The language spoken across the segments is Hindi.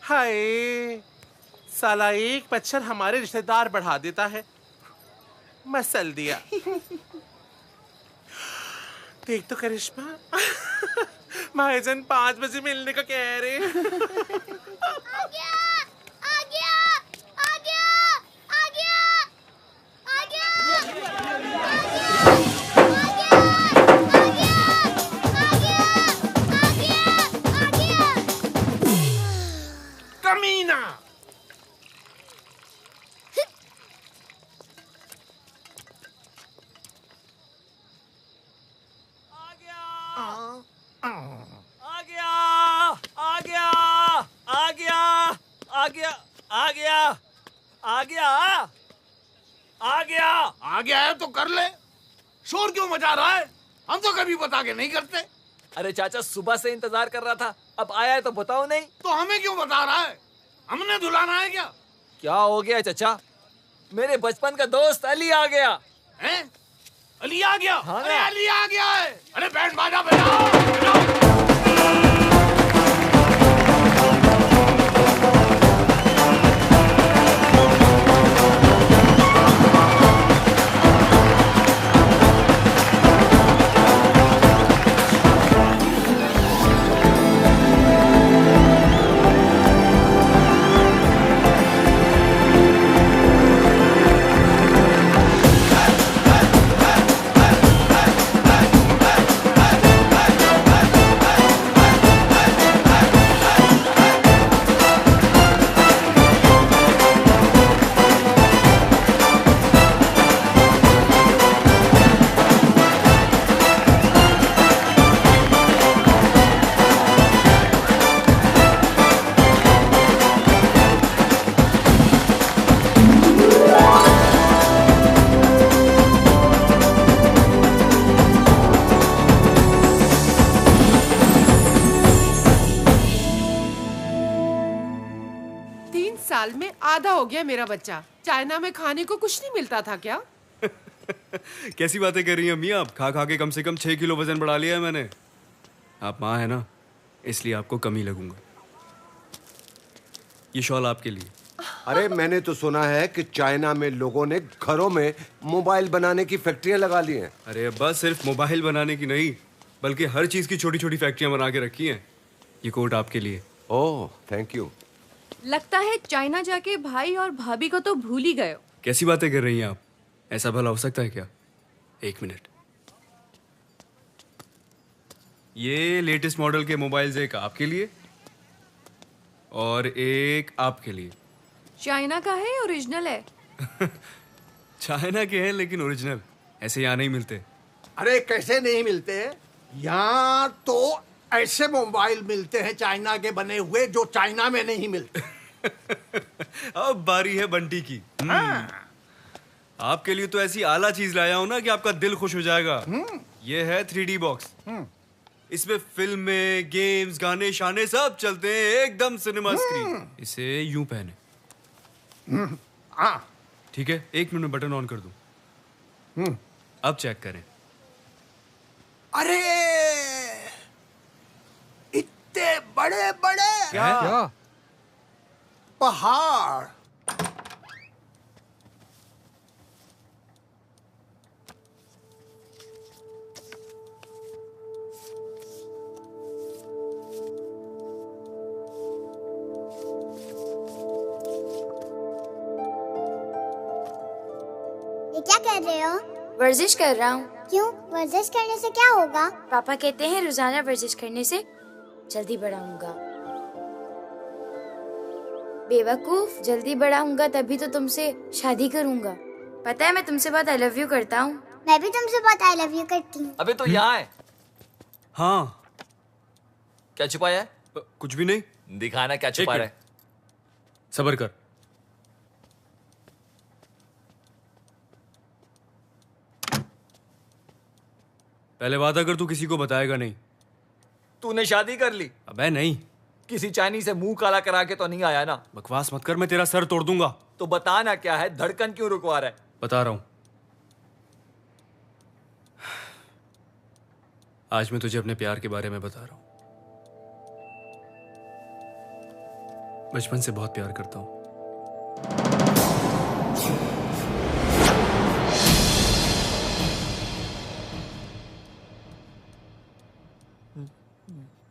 हाय, साला एक मच्छर हमारे रिश्तेदार बढ़ा देता है। मसल दिया। देख तो करिश्मा, महाजन 5 बजे मिलने का कह रहे। आ गया, आ गया, आ गया, आ गया, आ गया, आ गया, आ गया, आ गया। कमीना! आ गया है तो कर ले। शोर क्यों मचा रहा है? हम तो कभी बता के नहीं करते। अरे चाचा, सुबह से इंतजार कर रहा था, अब आया है तो बताओ नहीं। तो हमें क्यों बता रहा है? हमने धुलाना है क्या? क्या हो गया चाचा? मेरे बचपन का दोस्त अली आ गया। हैं? अली आ गया? हाँ अरे ना। अली आ गया है। अरे बैंड बाजा बजाओ, बजाओ। साल में आधा हो गया मेरा बच्चा। चाइना में खाने को कुछ नहीं मिलता था क्या? कैसी बातें कर रही हैं अम्मी आप? खा खा के कम से कम 6 किलो वजन बढ़ा लिया है मैंने। आप माँ है ना, इसलिए आपको कम ही लगूंगा। ये शॉल आपके लिए। अरे मैंने तो सुना है कि चाइना में लोगों ने घरों में मोबाइल बनाने की फैक्ट्रियां लगा ली हैं। अरे अब्बा, सिर्फ मोबाइल बनाने की नहीं, बल्कि हर चीज की छोटी छोटी फैक्ट्रियां बना के रखी हैं। ये कोट आपके लिए। ओह थैंक यू। लगता है चाइना जाके भाई और भाभी को तो भूल ही गए हो। कैसी बातें कर रही हैं आप? ऐसा भला हो सकता है क्या? एक मिनट। ये लेटेस्ट मॉडल के मोबाइल्स, एक आपके लिए और एक आपके लिए। चाइना का है, ओरिजिनल है? चाइना के हैं लेकिन ओरिजिनल ऐसे यहाँ नहीं मिलते। अरे कैसे नहीं मिलते? यहाँ तो ऐसे मोबाइल मिलते हैं चाइना के बने हुए जो चाइना में नहीं मिलते। अब बारी है बंटी की। आपके लिए तो ऐसी आला चीज लाया हूं ना कि आपका दिल खुश हो जाएगा। ये है 3D बॉक्स। इसमें फिल्में, गेम्स, गाने शाने सब चलते हैं, एकदम सिनेमा स्क्रीन। इसे यूं पहने। ठीक है, 1 मिनट में बटन ऑन कर दूं। अब चेक करें। अरे इतने बड़े बड़े क्या? पहाड़। ये क्या कर रहे हो? वर्जिश कर रहा हूँ। क्यों? वर्जिश करने से क्या होगा? पापा कहते हैं रोजाना वर्जिश करने से जल्दी बड़ा होऊंगा। बेवकूफ, जल्दी बड़ा होऊंगा तभी तो तुमसे शादी करूंगा। पता है मैं तुमसे बहुत आई लव यू करता हूँ। मैं भी तुमसे बहुत आई लव यू करती हूँ। अबे तो यहाँ है। हाँ। क्या छुपाया है? कुछ भी नहीं। दिखाना क्या छुपा रहा है। सब्र कर। पहले वादा कर तू किसी को बताएगा नहीं। तूने शादी कर ली? अबे नहीं। किसी चाइनीज से मुंह काला करा के तो नहीं आया ना? बकवास मत कर, मैं तेरा सर तोड़ दूंगा। तो बता ना क्या है, धड़कन क्यों रुकवा रहा है? बता रहा हूं। आज मैं तुझे अपने प्यार के बारे में बता रहा हूं। बचपन से बहुत प्यार करता हूँ।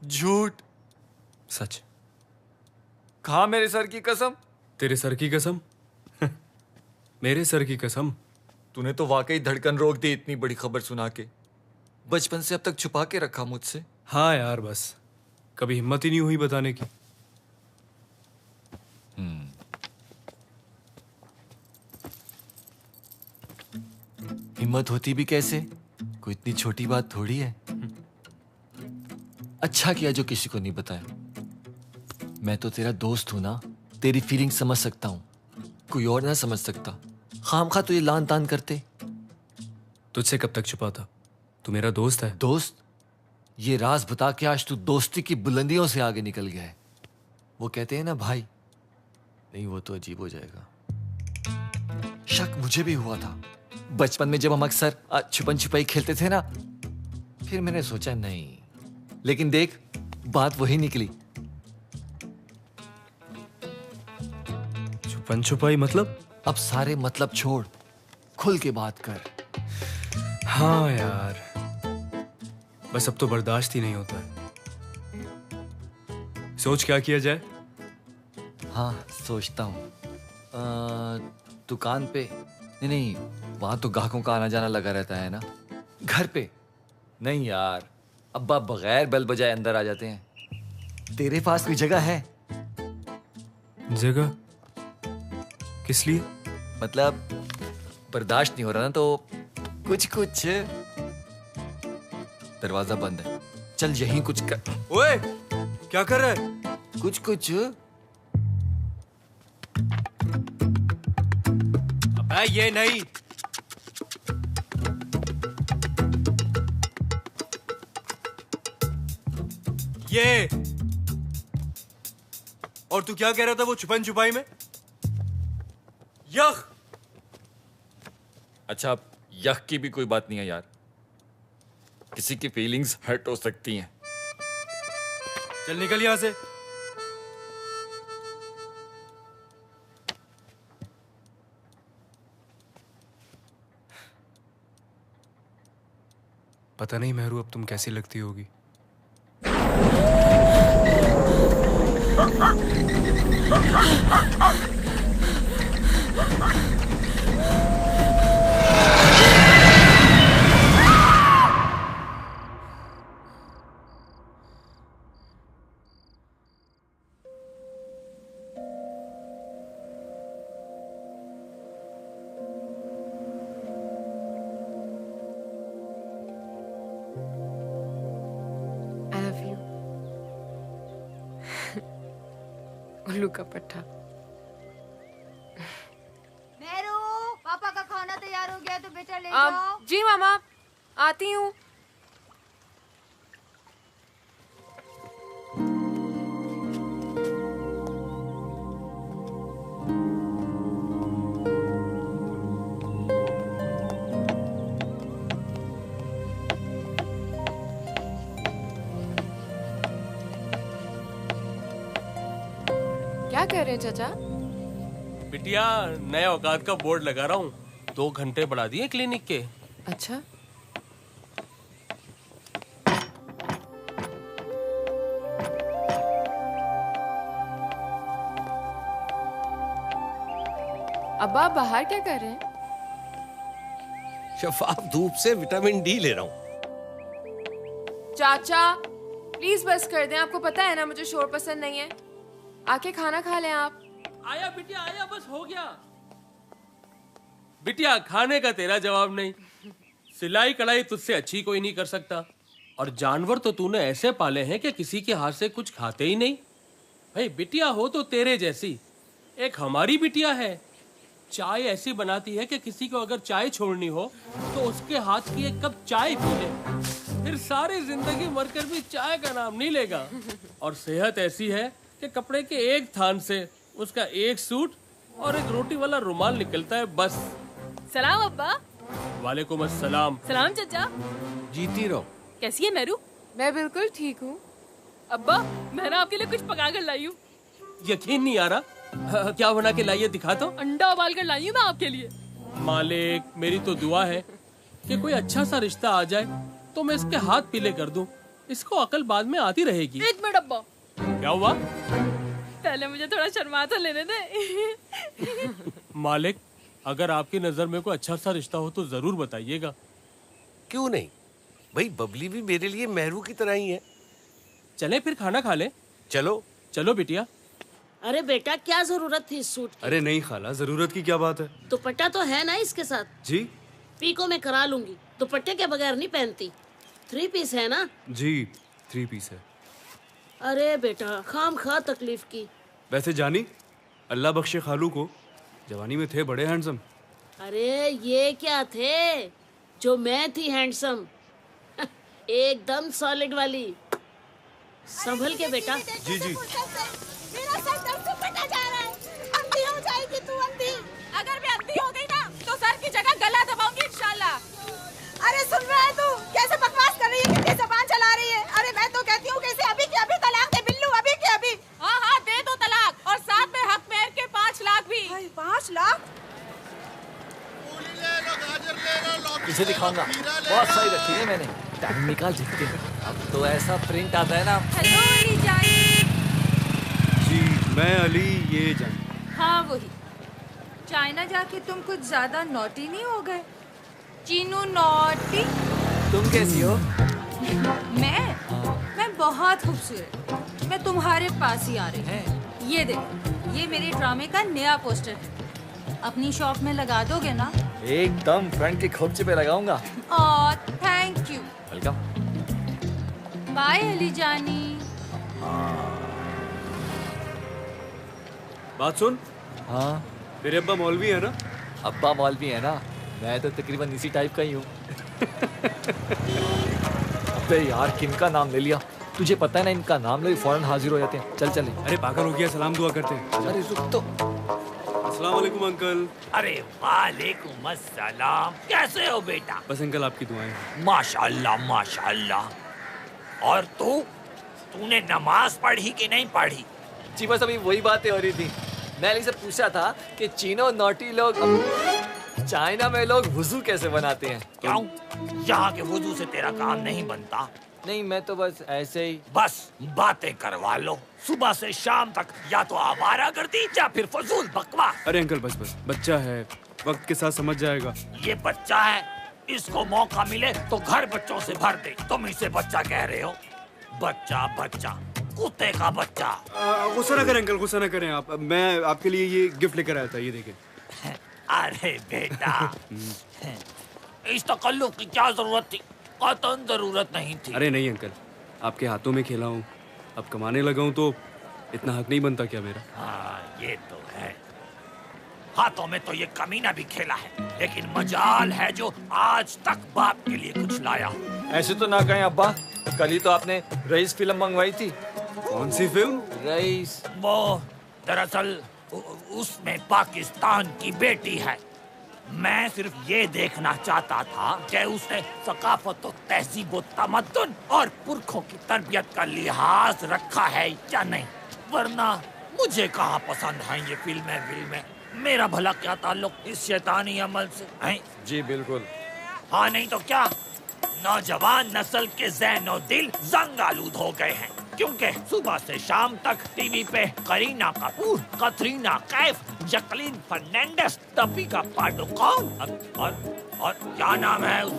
झूठ। सच। खा मेरे सर की कसम। तेरे सर की कसम? मेरे सर की कसम। तूने तो वाकई धड़कन रोक दी इतनी बड़ी खबर सुना के। बचपन से अब तक छुपा के रखा मुझसे। हाँ यार, बस कभी हिम्मत ही नहीं हुई बताने की। हिम्मत होती भी कैसे? कोई इतनी छोटी बात थोड़ी है। अच्छा किया जो किसी को नहीं बताया। मैं तो तेरा दोस्त हूं ना, तेरी फीलिंग समझ सकता हूं, कोई और ना समझ सकता। खामखा तुझे लान तान करते। तुझसे कब तक छुपाता? तू मेरा दोस्त है। दोस्त? ये राज बता के आज तू दोस्ती की बुलंदियों से आगे निकल गया है। वो कहते हैं ना भाई, नहीं वो तो अजीब हो जाएगा। शक मुझे भी हुआ था बचपन में, जब हम अक्सर छुपन छुपाई खेलते थे ना। फिर मैंने सोचा नहीं, लेकिन देख बात वही निकली। छुपन छुपाई मतलब? अब सारे मतलब छोड़, खुल के बात कर। हाँ यार, बस अब तो बर्दाश्त ही नहीं होता है। सोच क्या किया जाए? हाँ सोचता हूँ। दुकान पे नहीं, वहां तो ग्राहकों का आना जाना लगा रहता है ना। घर पे नहीं यार, अब्बा बगैर बेल बजाए अंदर आ जाते हैं। तेरे पास कोई जगह है? जगह? किस लिए? मतलब बर्दाश्त नहीं हो रहा ना, तो कुछ दरवाजा बंद है, चल यहीं कुछ कर। ओए, क्या कर रहा है? कुछ अबे ये नहीं। ये। और तू क्या कह रहा था वो छुपन छुपाई में? यख। अच्छा, यख की भी कोई बात नहीं है यार। किसी की फीलिंग्स हर्ट हो सकती हैं। चल निकल यहां से। पता नहीं मेहरू अब तुम कैसी लगती होगी। I love you. उल्लू का पट्टा। मेरू, पापा का खाना तैयार हो गया तो बेटा ले जाओ। जी मामा, आती हूँ। क्या कर रहे हैं चाचा? बिटिया, नए औकात का बोर्ड लगा रहा हूँ। 2 घंटे बढ़ा दिए क्लिनिक के। अच्छा, अब्बा बाहर क्या कर रहे हैं? शफाफ धूप से विटामिन डी ले रहा हूँ। चाचा प्लीज बस कर दें, आपको पता है ना मुझे शोर पसंद नहीं है। आके खाना खा लें आप। आया बिटिया आया, बस हो गया। बिटिया, खाने का तेरा जवाब नहीं। सिलाई कढ़ाई तुझसे अच्छी कोई नहीं कर सकता। और जानवर तो तूने ऐसे पाले हैं कि किसी के हाथ से कुछ खाते ही नहीं। भाई बिटिया हो तो तेरे जैसी, एक हमारी बिटिया है। चाय ऐसी बनाती है कि किसी को अगर चाय छोड़नी हो तो उसके हाथ की एक कप चाय पी ले, फिर सारी जिंदगी मरकर भी चाय का नाम नहीं लेगा। और सेहत ऐसी है कि कपड़े के एक थान से उसका एक सूट और एक रोटी वाला रुमाल निकलता है बस। सलाम अब्बा। वालेकुम अस्सलाम। सलाम चचा। जीती रहो। कैसी है मेरू? मैं बिल्कुल ठीक हूँ। अब्बा, मैं ना आपके लिए कुछ पका कर लाई हूँ। यकीन नहीं आ रहा। क्या बना के लाइए, दिखा तो। अंडा उबाल कर लाई हूँ मैं आपके लिए। मालिक, मेरी तो दुआ है कि कोई अच्छा सा रिश्ता आ जाए तो मैं इसके हाथ पीले कर दूं। इसको अकल बाद में आती रहेगी। एक मिनट अब्बा, क्या हुआ? पहले मुझे थोड़ा शर्मा तो लेने दे। मालिक, अगर आपकी नजर में कोई अच्छा सा रिश्ता हो तो जरूर बताइएगा। क्यों नहीं भाई, बबली भी मेरे लिए मेहरू की तरह ही है। चले फिर खाना खा ले। चलो चलो बिटिया। अरे बेटा, क्या जरूरत थी इस सूट की? अरे नहीं खाला, जरूरत की क्या बात है। दुपट्टा तो है ना इसके साथ? जी पीको में करा लूंगी, दुपट्टे के बगैर नहीं पहनती। 3 पीस है ना? जी 3 पीस है। अरे बेटा, खाम खा तकलीफ की। वैसे जानी, अल्लाह बख्शे खालू को, जवानी में थे बड़े हैंडसम। अरे ये क्या थे जो मैं थी हैंडसम। एकदम सॉलिड वाली। संभल के बेटा। जी जी। मेरा सर दर्द से फटा जा रहा है। अंधी हो जाएगी तू, अंधी। अगर मैं अंधी हो गई ना तो सर की जगह गला दबाऊंगी इंशाल्लाह। अरे सुन रहा है तू? कैसे बकवास कर रही है, कितनी जबान चला रही है। अरे मैं तो कहती हूँ कि इसे अभी के अभी तलाक दे बिल्लू, अभी के अभी। हाँ हाँ, दे दो तलाक, और साथ में हक मेहर के 5 लाख भी। 5 लाख? इसे दिखाऊंगा, बहुत सही रखी है मैंने। टाइम निकाल जीतते हैं। अब तो ऐसा प्रिंट आता है ना। हेलो अली जान। जी मैं अली, ये जान। हाँ वही। चाइना जाके तुम कुछ ज्यादा नॉटी नहीं हो गए? चीनू नॉटी। तुम कैसी हो? मैं बहुत खूबसूरत। मैं तुम्हारे पास ही आ रही हूँ। ये देखो, ये मेरे ड्रामे का नया पोस्टर है। अपनी शॉप में लगा दोगे ना? एकदम फ्रंट के खोपचे पे लगाऊंगा। Oh thank you. Welcome. Bye Ali Jani. बात सुन। हाँ, तेरे अब्बा मौलवी है ना? अब्बा मौलवी है ना, मैं तो तकरीबन इसी टाइप का ही हूँ। अबे यार, किनका नाम ले लिया? तुझे पता है ना, इनका नाम लो फौरन हाजिर हो जाते हैं। चल चले। अरे पागल हो गया, सलाम दुआ करते हैं। अरे रुक तो। अस्सलाम वालेकुम अंकल। अरे वालेकुम अस्सलाम। कैसे हो बेटा? बस अंकल आपकी दुआएं। माशाल्लाह माशाल्लाह। और तूने नमाज पढ़ी कि नहीं पढ़ी? जी बस अभी वही बातें हो रही थी। मैं अली से पूछा था कि चीनो नोटी लोग चाइना में लोग वुजू कैसे बनाते हैं। क्यों? यहाँ के वुजू से तेरा काम नहीं बनता। नहीं, मैं तो बस ऐसे ही। बस बातें करवा लो सुबह से शाम तक, या तो आवारागर्दी या फिर फजूल बकवास। अरे अंकल बस बस, बच्चा है, वक्त के साथ समझ जाएगा। ये बच्चा है, इसको मौका मिले तो घर बच्चों से भर दे। तुम इसे बच्चा कह रहे हो? बच्चा बच्चा, कुत्ते का बच्चा। गुस्सा ना करें अंकल, गुस्सा ना करें आप। मैं आपके लिए ये गिफ्ट लेकर आया था, ये देखें। अरे बेटा, इस तकल्लुफ की क्या जरूरत थी? कतई जरूरत नहीं थी। अरे नहीं अंकल, आपके हाथों में खेला हूँ, अब कमाने लगा हूँ तो इतना हक नहीं बनता क्या मेरा? हाँ ये तो है, हाथों में तो ये कमीना भी खेला है, लेकिन मजाल है जो आज तक बाप के लिए कुछ लाया। ऐसे तो ना कहें अब्बा, कल ही तो आपने रईस फिल्म मंगवाई थी। कौन सी फिल्म? रईस। वो दरअसल उसमें पाकिस्तान की बेटी है। मैं सिर्फ ये देखना चाहता था कि उसने सकाफत और तहजीब और तमद्दुन और पुरखों की तरबियत का लिहाज रखा है या नहीं, वरना मुझे कहाँ पसंद है ये फिल्में। मेरा भला क्या ताल्लुक इस शैतानी अमल से है? जी बिल्कुल। हाँ नहीं तो क्या, नौजवान नस्ल के ज़हन और दिल जंग आलूद हो गए हैं, क्योंकि सुबह से शाम तक टीवी पे करीना कपूर, कतरीना कैफ, जैकलीन फर्नांडिस, दीपिका पादुकोण और क्या नाम है उस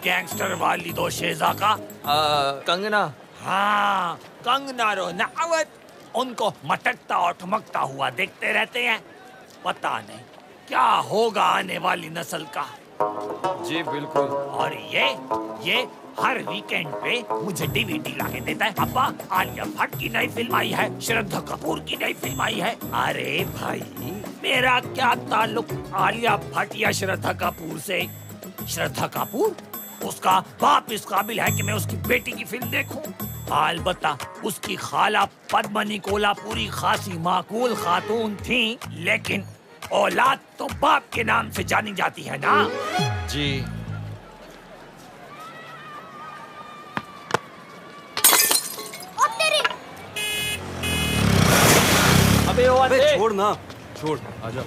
गैंगस्टर वाली दो शेजा का? कंगना। हाँ, कंगना रनौत। उनको मटकता और ठमकता हुआ देखते रहते हैं। पता नहीं क्या होगा आने वाली नस्ल का। जी बिल्कुल। और ये हर वीकेंड पे मुझे डीवीडी लाके देता है। अब्बा, आलिया भट्ट की नई फिल्म आई है, श्रद्धा कपूर की नई फिल्म आई है। अरे भाई, मेरा क्या ताल्लुक आलिया भट्ट या श्रद्धा कपूर से? श्रद्धा कपूर, उसका बाप इस काबिल है कि मैं उसकी बेटी की फिल्म देखूं? अलबत्ता उसकी खाला पद्मनी कोल्हापुरी खासी माकूल खातून थी, लेकिन औलाद तो बाप के नाम से जानी जाती है ना। जी। आवाज अबे दे। छोड़ ना, छोड़, आजा।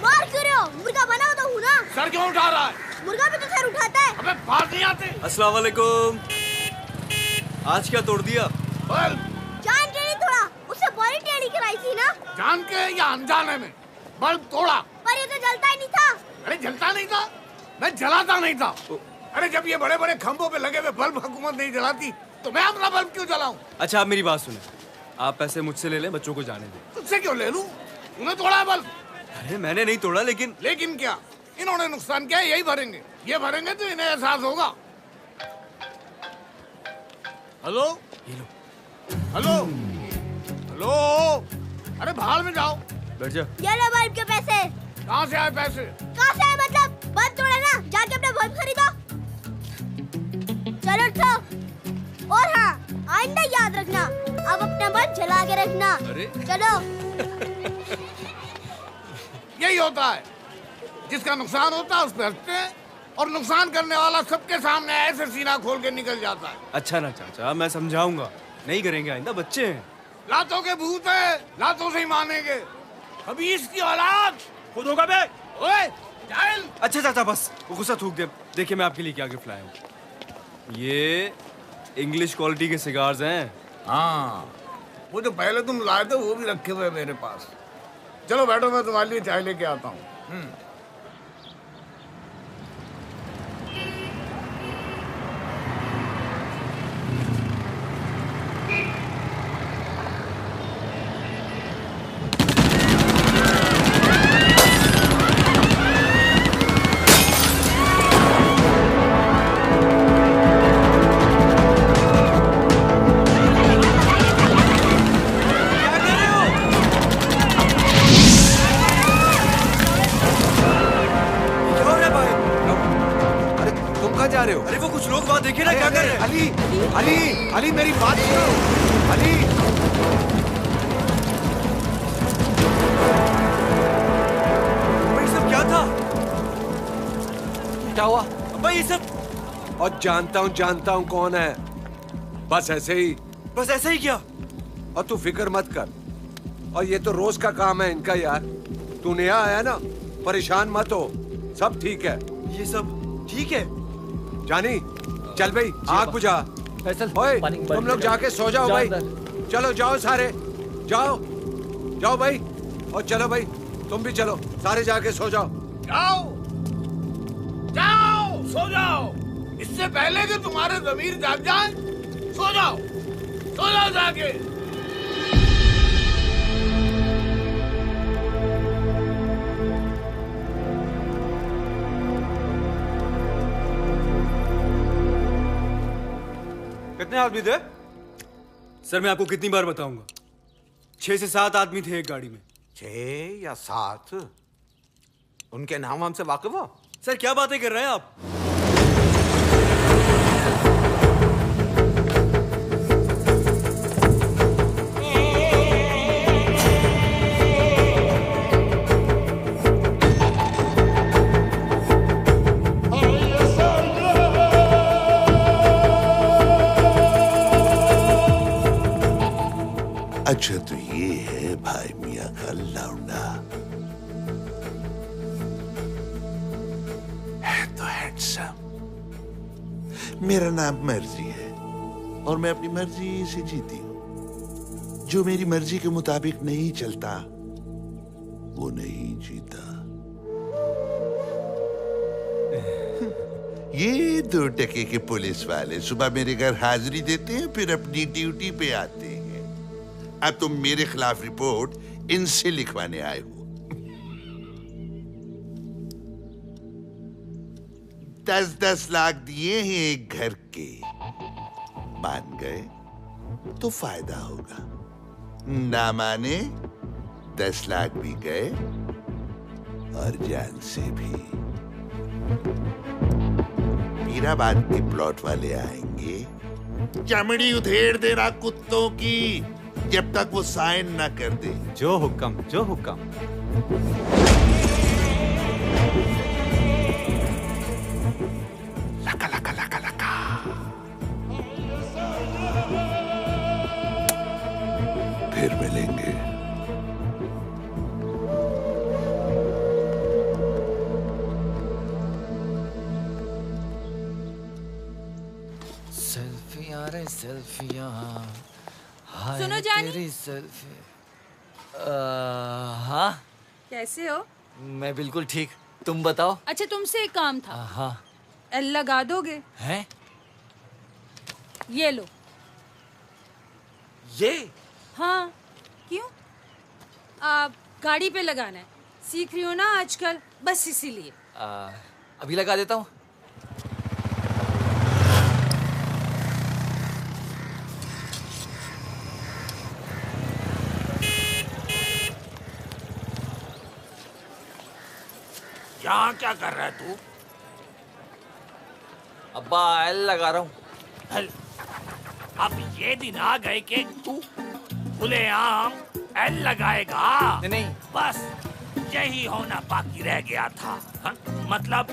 मार क्यों रहे हो? मुर्गा बना हो तो हूँ ना। सर क्यों उठा रहा है? मुर्गा भी तो सर उठाता है। अबे बात नहीं आती। अस्सलाम वालेकुम। आज क्या तोड़ दिया? जान के नहीं तोड़ा, उससे बॉडी टेढ़ी कराई थी ना। जान के या अनजाने में बल्ब तोड़ा। पर ये तो जलता ही नहीं था। अरे जलता नहीं था, मैं जलाता नहीं था। अरे जब ये बड़े बड़े खंभों पे लगे हुए बल्ब हुकूमत नहीं जलाती तो मैं अपना बल्ब क्यों जलाऊं? अच्छा आप मेरी बात सुने, आप पैसे मुझसे ले लें, बच्चों को जाने दें। तुझसे क्यों ले लूं? तूने तोड़ा है बल्ब। अरे मैंने नहीं तोड़ा, लेकिन क्या? इन्होंने नुकसान किया, यही भरेंगे। ये भरेंगे तो इन्हें एहसास होगा। हेलो हेलो हेलो, अरे बाहर में जाओ। बैठ जा। ये लो बल्ब के पैसे। कहाँ से आए पैसे? कहाँ से आए मतलब? बल्ब तोड़ा ना, जाके अपना बल्ब खरीदो। चलो उठो। और हाँ, आइंदा याद रखना, अब अपना बल्ब जला के रखना। अरे चलो। यही होता है, जिसका नुकसान होता है उस पर हंसते हैं और नुकसान करने वाला सबके सामने ऐसे सीना खोल के निकल जाता है। अच्छा ना चाचा, मैं समझाऊंगा, नहीं करेंगे आइंदा, बच्चे हैं। लातों के भूत है, लातों से ही मानेंगे। अभी इसकी औलाद खुद होगा बे। ओए जाहिल। अच्छा चाचा बस, वो गुस्सा थूक दे। देखिए मैं आपके लिए क्या गिफ्ट लाया हूँ। ये इंग्लिश क्वालिटी के सिगार्स हैं। हाँ, वो जो पहले तुम लाए थे वो भी रखे हुए मेरे पास। चलो बैठो, मैं तुम्हारे लिए चाय लेके आता हूँ। अरे वो कुछ लोग वहाँ देखे ना क्या कर रहे हैं। अली अली अली मेरी बात सुनो। अली भाई सब क्या था? क्या हुआ? भाई ये सब। और जानता हूँ कौन है। बस ऐसे ही। बस ऐसे ही क्या? और तू फिक्र मत कर। और ये तो रोज का काम है इनका यार। तू नया आया ना, परेशान मत हो, सब ठीक है। ये सब ठीक है? जानी चल भाई, आग बुझा। ओए तुम लोग जाके सो जाओ भाई। चलो जाओ सारे, जाओ जाओ भाई। और चलो भाई तुम भी चलो, सारे जाके सो जाओ। जाओ जाओ सो जाओ, इससे पहले कि तुम्हारे ज़मीर जाग जाए। सो जाओ जाके। कितने आदमी थे? सर मैं आपको कितनी बार बताऊंगा, 6 से 7 आदमी थे एक गाड़ी में। 6 या 7? उनके नाम हमसे वाकिफ हो? सर क्या बातें कर रहे हैं आप? अच्छा तो ये है भाई मियां का लौंडा। है तो हैंडसम। मेरा नाम मर्जी है और मैं अपनी मर्जी से जीती हूं। जो मेरी मर्जी के मुताबिक नहीं चलता वो नहीं जीता। ये 2 टके के पुलिस वाले सुबह मेरे घर हाजिरी देते हैं, फिर अपनी ड्यूटी पे आते हैं। अब तुम मेरे खिलाफ रिपोर्ट इनसे लिखवाने आए हो। 10-10 लाख दिए हैं एक घर के। मान गए तो फायदा होगा, ना माने 10 लाख भी गए और जान से भी। मीराबाद के प्लॉट वाले आएंगे, चमड़ी उधेड़ देना कुत्तों की जब तक वो साइन ना कर दे। जो हुक्म जो हुक्म। लका लका लका लका। सेल्फियां रे सेल्फियां, हाय सुनो जानी। तेरी सेल्फी। हाँ, कैसे हो? मैं बिल्कुल ठीक, तुम बताओ। अच्छा, तुमसे एक काम था। हाँ। एल लगा दोगे? हैं? ये लो। ये? हाँ, क्यों? आप गाड़ी पे लगाना है, सीख रही हो ना आजकल, बस इसीलिए। अभी लगा देता हूँ। यहाँ क्या कर रहा है तू? अब्बा एल लगा रहा हूँ। एल? अब ये दिन आ गए कि तू खुलेआम एल लगाएगा? नहीं। बस यही होना बाकी रह गया था। हा? मतलब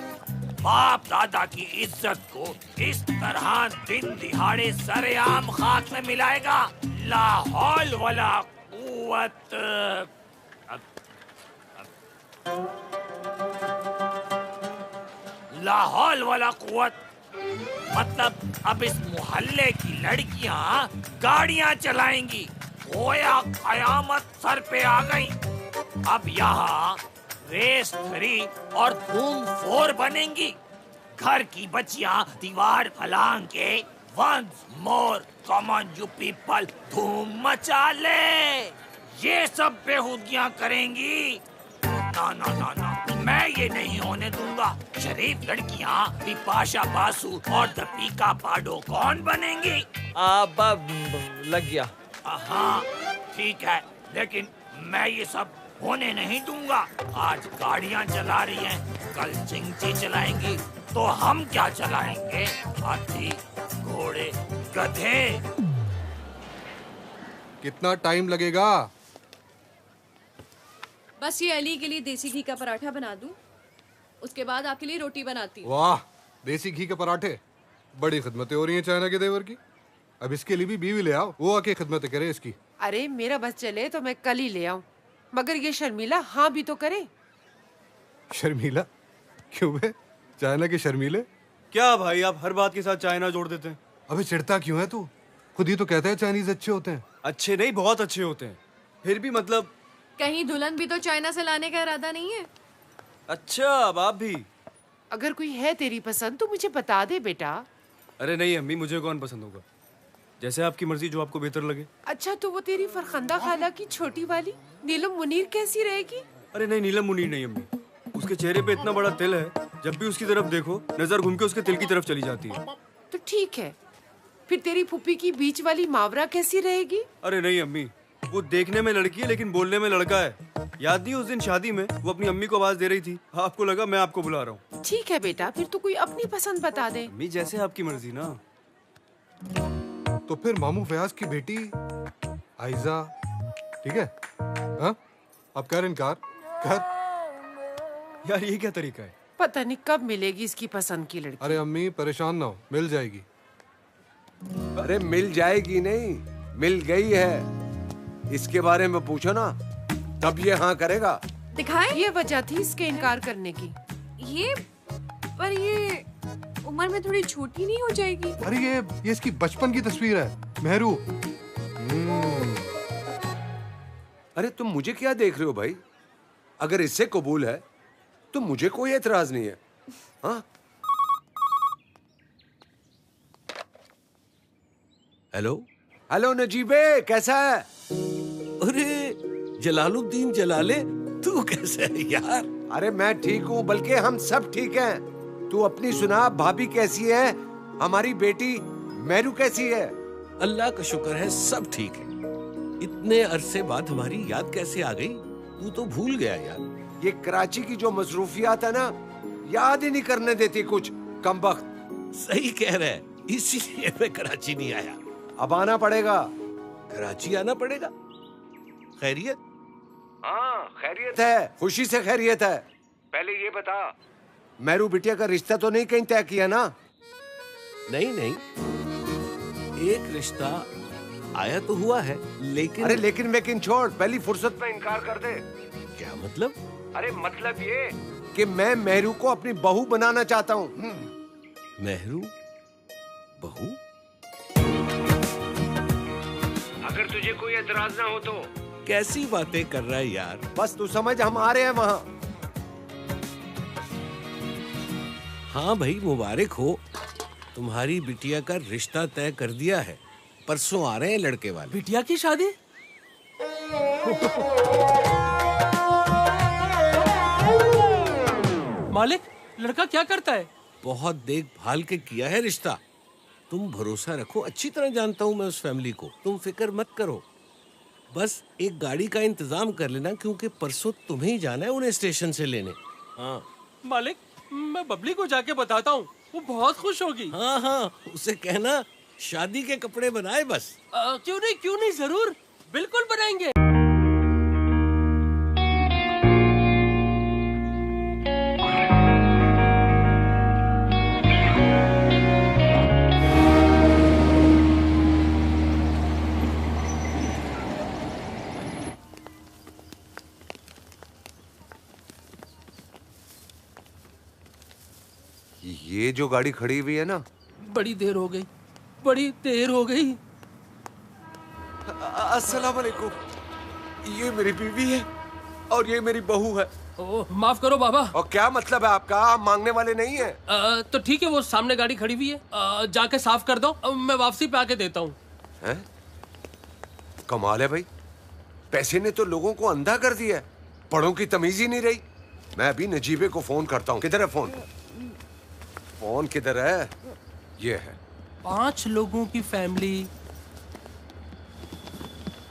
बाप दादा की इज्जत को इस तरह दिन दिहाड़े सरेआम खाक में मिलाएगा? ला हौल वला कुव्वत। ला हौल वला कुव्वत मतलब अब इस मोहल्ले की लड़कियां गाड़ियां चलाएंगी। गोया कयामत सर पे आ गई। अब यहाँ रेस 3 और धूम 4 बनेंगी। घर की बच्चियां दीवार फलांग के once more come on you people धूम मचा ले, ये सब बेहूदगियां करेंगी। ना ना ना ना, मैं ये नहीं होने दूंगा। शरीफ लड़कियां बिपाशा बासु और दीपिका पाडुकोण बनेंगी। अब्बा लग गया। हाँ ठीक है, लेकिन मैं ये सब होने नहीं दूंगा। आज गाड़ियां चला रही हैं, कल चिंची चलाएंगी, तो हम क्या चलाएंगे? हाथी, घोड़े, गधे। कितना टाइम लगेगा? बस ये अली के लिए देसी घी का पराठा बना दूं, उसके बाद आपके लिए रोटी बनाती हूँ। वाह, देसी घी के पराठे, बड़ी खिदमतें हो रही हैं चाइना के देवर की। अब इसके लिए भी बीवी ले आओ, वो आके खिदमतें करे इसकी। अरे मेरा बस चले तो मैं कल ही ले आऊं, मगर ये शर्मिला हाँ भी तो करे। शर्मिला? क्यों बे? चाइना के शर्मीले? क्या भाई, आप हर बात के साथ चाइना जोड़ देते हैं। अबे चिढ़ता क्यों है तू? खुद ही तो कहता है चाइनीज अच्छे होते हैं। अच्छे नहीं, बहुत अच्छे होते हैं। फिर भी मतलब कहीं दुल्हन भी तो चाइना से लाने का इरादा नहीं है? अच्छा, अब आप भी? अगर कोई है तेरी पसंद तो मुझे बता दे बेटा। अरे नहीं अम्मी, मुझे कौन पसंद होगा? जैसे आपकी मर्जी, जो आपको बेहतर लगे। अच्छा, तो वो तेरी फरखंदा खाला की छोटी वाली नीलम मुनीर कैसी रहेगी? अरे नहीं, नीलम मुनीर नहीं अम्मी। उसके चेहरे पे इतना बड़ा तिल है, जब भी उसकी तरफ देखो नजर घूम के उसके तिल की तरफ चली जाती है। तो ठीक है, फिर तेरी फूफी की बीच वाली मावरा कैसी रहेगी? अरे नहीं अम्मी, वो देखने में लड़की है लेकिन बोलने में लड़का है। याद नहीं, उस दिन शादी में वो अपनी अम्मी को आवाज दे रही थी, आपको लगा मैं आपको बुला रहा हूँ। ठीक है बेटा, फिर तो कोई अपनी पसंद बता दे। अम्मी जैसे आपकी मर्जी ना। तो फिर मामू फयाज की बेटी आइजा, ठीक है? हाँ? अब कर इनकार कर। यार ये क्या तरीका है? पता नहीं कब मिलेगी इसकी पसंद की लड़की। अरे अम्मी परेशान ना हो, मिल जाएगी। अरे मिल जाएगी नहीं, मिल गई है। इसके बारे में पूछो ना, तब ये हाँ करेगा। दिखाए? ये वजह थी इसके इनकार करने की। ये पर ये उम्र में थोड़ी छोटी नहीं हो जाएगी? अरे ये इसकी बचपन की तस्वीर है, मेहरू। अरे तुम मुझे क्या देख रहे हो भाई? अगर इससे कबूल है तो मुझे कोई एतराज नहीं है। हाँ? हेलो हेलो नजीबे, कैसा है? अरे जलालुद्दीन जलाले, तू कैसा है यार? अरे मैं ठीक हूँ, बल्कि हम सब ठीक हैं। तू अपनी सुना, भाभी कैसी है? हमारी बेटी मेहरू कैसी है? अल्लाह का शुक्र है, सब ठीक है। इतने अरसे बाद हमारी याद कैसे आ गई? तू तो भूल गया यार। ये कराची की जो मसरूफियात है ना, याद ही नहीं करने देती कुछ, कमबख्त। सही कह रहा है, इसीलिए मैं कराची नहीं आया। अब आना पड़ेगा। कराची आना पड़ेगा? खैरियत? हाँ खैरियत है, खुशी से खैरियत है। पहले ये बता, मेहरू बिटिया का रिश्ता तो नहीं कहीं तय किया ना? नहीं नहीं, एक रिश्ता आया तो हुआ है, लेकिन अरे लेकिन छोड़, पहली फुर्सत में इनकार कर दे। क्या मतलब? अरे मतलब ये कि मैं मेहरू को अपनी बहू बनाना चाहता हूँ। मेहरू बहू? तुझे कोई एतराज ना हो तो। कैसी बातें कर रहा है यार। बस तू समझ, हम आ रहे हैं वहाँ। हाँ भाई, मुबारक हो, तुम्हारी बिटिया का रिश्ता तय कर दिया है। परसों आ रहे हैं लड़के वाले। बिटिया की शादी? मालिक, लड़का क्या करता है? बहुत देखभाल के किया है रिश्ता। तुम भरोसा रखो, अच्छी तरह जानता हूँ मैं उस फैमिली को, तुम फिक्र मत करो। बस एक गाड़ी का इंतजाम कर लेना, क्योंकि परसों तुम्हें ही जाना है उन्हें स्टेशन से लेने। हाँ मालिक, मैं बबली को जाके बताता हूँ, वो बहुत खुश होगी। हाँ हाँ, उसे कहना शादी के कपड़े बनाए बस। क्यों नहीं, जरूर, बिल्कुल बनाएंगे। ये जो गाड़ी खड़ी हुई है ना, बड़ी देर हो गई। अस्सलाम वालेकुम। ये मेरी बीवी है और ये मेरी बहू है। ओह, माफ करो बाबा। और क्या मतलब है आपका? आप मांगने वाले नहीं है? तो ठीक है, वो सामने गाड़ी खड़ी हुई है, जाके साफ कर दो, मैं वापसी पे आके देता हूँ। कमाल है भाई, पैसे ने तो लोगों को अंधा कर दिया है, बड़ों की तमीज ही नहीं रही। मैं अभी नजीबे को फोन करता हूँ। किधर है फोन? फोन किधर है? ये है। 5 लोगों की फैमिली।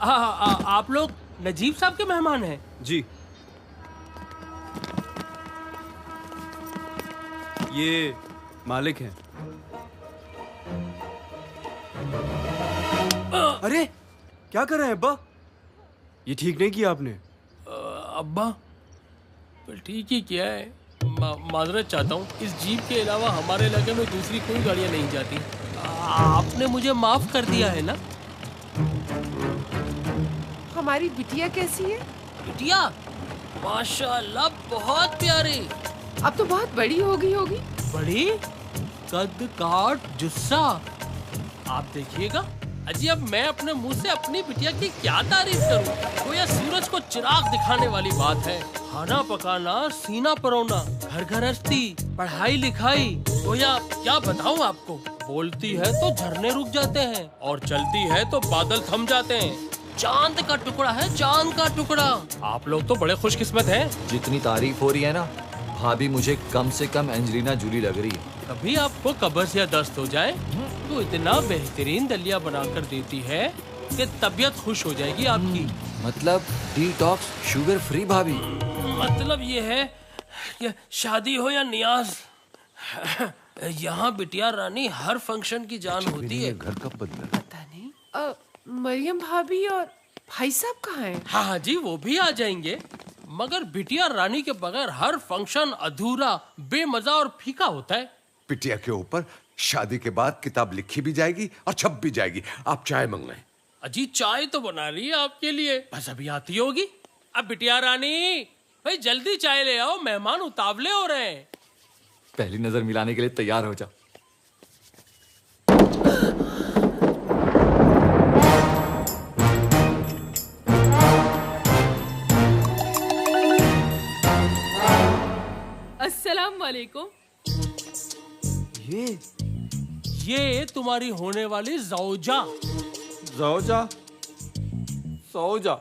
आप लोग नजीब साहब के मेहमान हैं? जी। ये मालिक हैं। अरे क्या कर रहे हैं अब्बा? ये ठीक नहीं किया आपने। अब्बा तो ठीक ही किया है। माजरत चाहता हूँ, इस जीप के अलावा हमारे इलाके में दूसरी कोई गाड़ियाँ नहीं जाती। आपने मुझे माफ कर दिया है ना? हमारी बिटिया कैसी है? बिटिया माशाल्लाह बहुत प्यारी। अब तो बहुत बड़ी हो गई होगी। बड़ी? कद काट जुस्सा। आप देखिएगा। अजी, अब मैं अपने मुंह से अपनी बिटिया की क्या तारीफ करूं? वो या सूरज को चिराग दिखाने वाली बात है। खाना पकाना, सीना परोना, घर गृहस्थी, पढ़ाई लिखाई, वो या क्या बताऊं आपको। बोलती है तो झरने रुक जाते हैं और चलती है तो बादल थम जाते हैं। चांद का टुकड़ा है, चांद का टुकड़ा। आप लोग तो बड़े खुशकिस्मत हैं। जितनी तारीफ हो रही है ना, भाभी मुझे कम से कम एंजेलिना जूली लग रही है। कभी आपको कब्ज या दस्त हो जाए तो इतना बेहतरीन दलिया बनाकर देती है कि तबीयत खुश हो जाएगी आपकी। मतलब डिटॉक्स शुगर फ्री भाभी? मतलब ये है कि शादी हो या नियाज, यहाँ बिटिया रानी हर फंक्शन की जान होती है। घर कब बदला? पता नहीं। मरियम भाभी और भाई साहब कहाँ हैं? हाँ जी, वो भी आ जाएंगे, मगर बिटिया रानी के बगैर हर फंक्शन अधूरा, बेमजा और फीका होता है। बिटिया के ऊपर शादी के बाद किताब लिखी भी जाएगी और छप भी जाएगी। आप चाय मंगवाएं। अजी, चाय तो बना रही है आपके लिए, बस अभी आती होगी। अब बिटिया रानी भाई जल्दी चाय ले आओ, मेहमान उतावले हो रहे हैं। पहली नजर मिलाने के लिए तैयार हो जा। अस्सलाम वालेकुम। ये तुम्हारी होने वाली ज़ौजा। सौजा।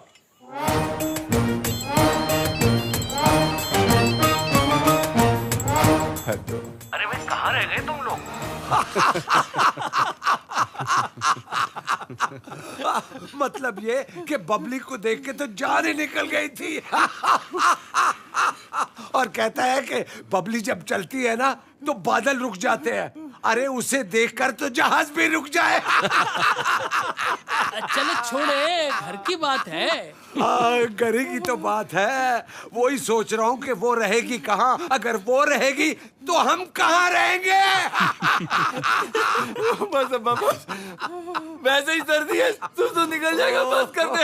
अरे भाई, कहाँ रह गए तुम लोग? मतलब ये कि बबली को देख के तो जान ही निकल गई थी। और कहता है कि बबली जब चलती है ना तो बादल रुक जाते हैं। अरे उसे देखकर तो जहाज भी रुक जाए। चलो छोड़े, घर की बात है। घर की तो बात है, वही सोच रहा हूँ कि वो रहेगी कहाँ। अगर वो रहेगी तो हम कहाँ रहेंगे? बस अब्बा बस, वैसे ही सर्दी है, सुसु निकल जाएगा, बस कर दे।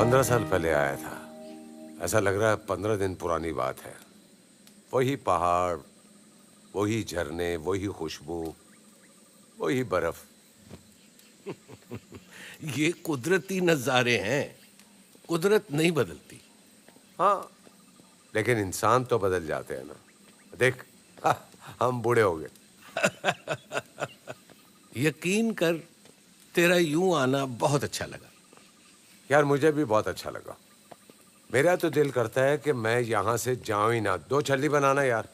15 साल पहले आया था। ऐसा लग रहा है 15 दिन पुरानी बात है। वही पहाड़, वही झरने, वही खुशबू, वही बर्फ। ये कुदरती नजारे हैं, कुदरत नहीं बदलती। हाँ, लेकिन इंसान तो बदल जाते हैं ना। देख, हम बूढ़े हो गए। यकीन कर, तेरा यूं आना बहुत अच्छा लगा। यार मुझे भी बहुत अच्छा लगा। मेरा तो दिल करता है कि मैं यहाँ से जाऊं ही ना। 2 छल्ली बनाना यार।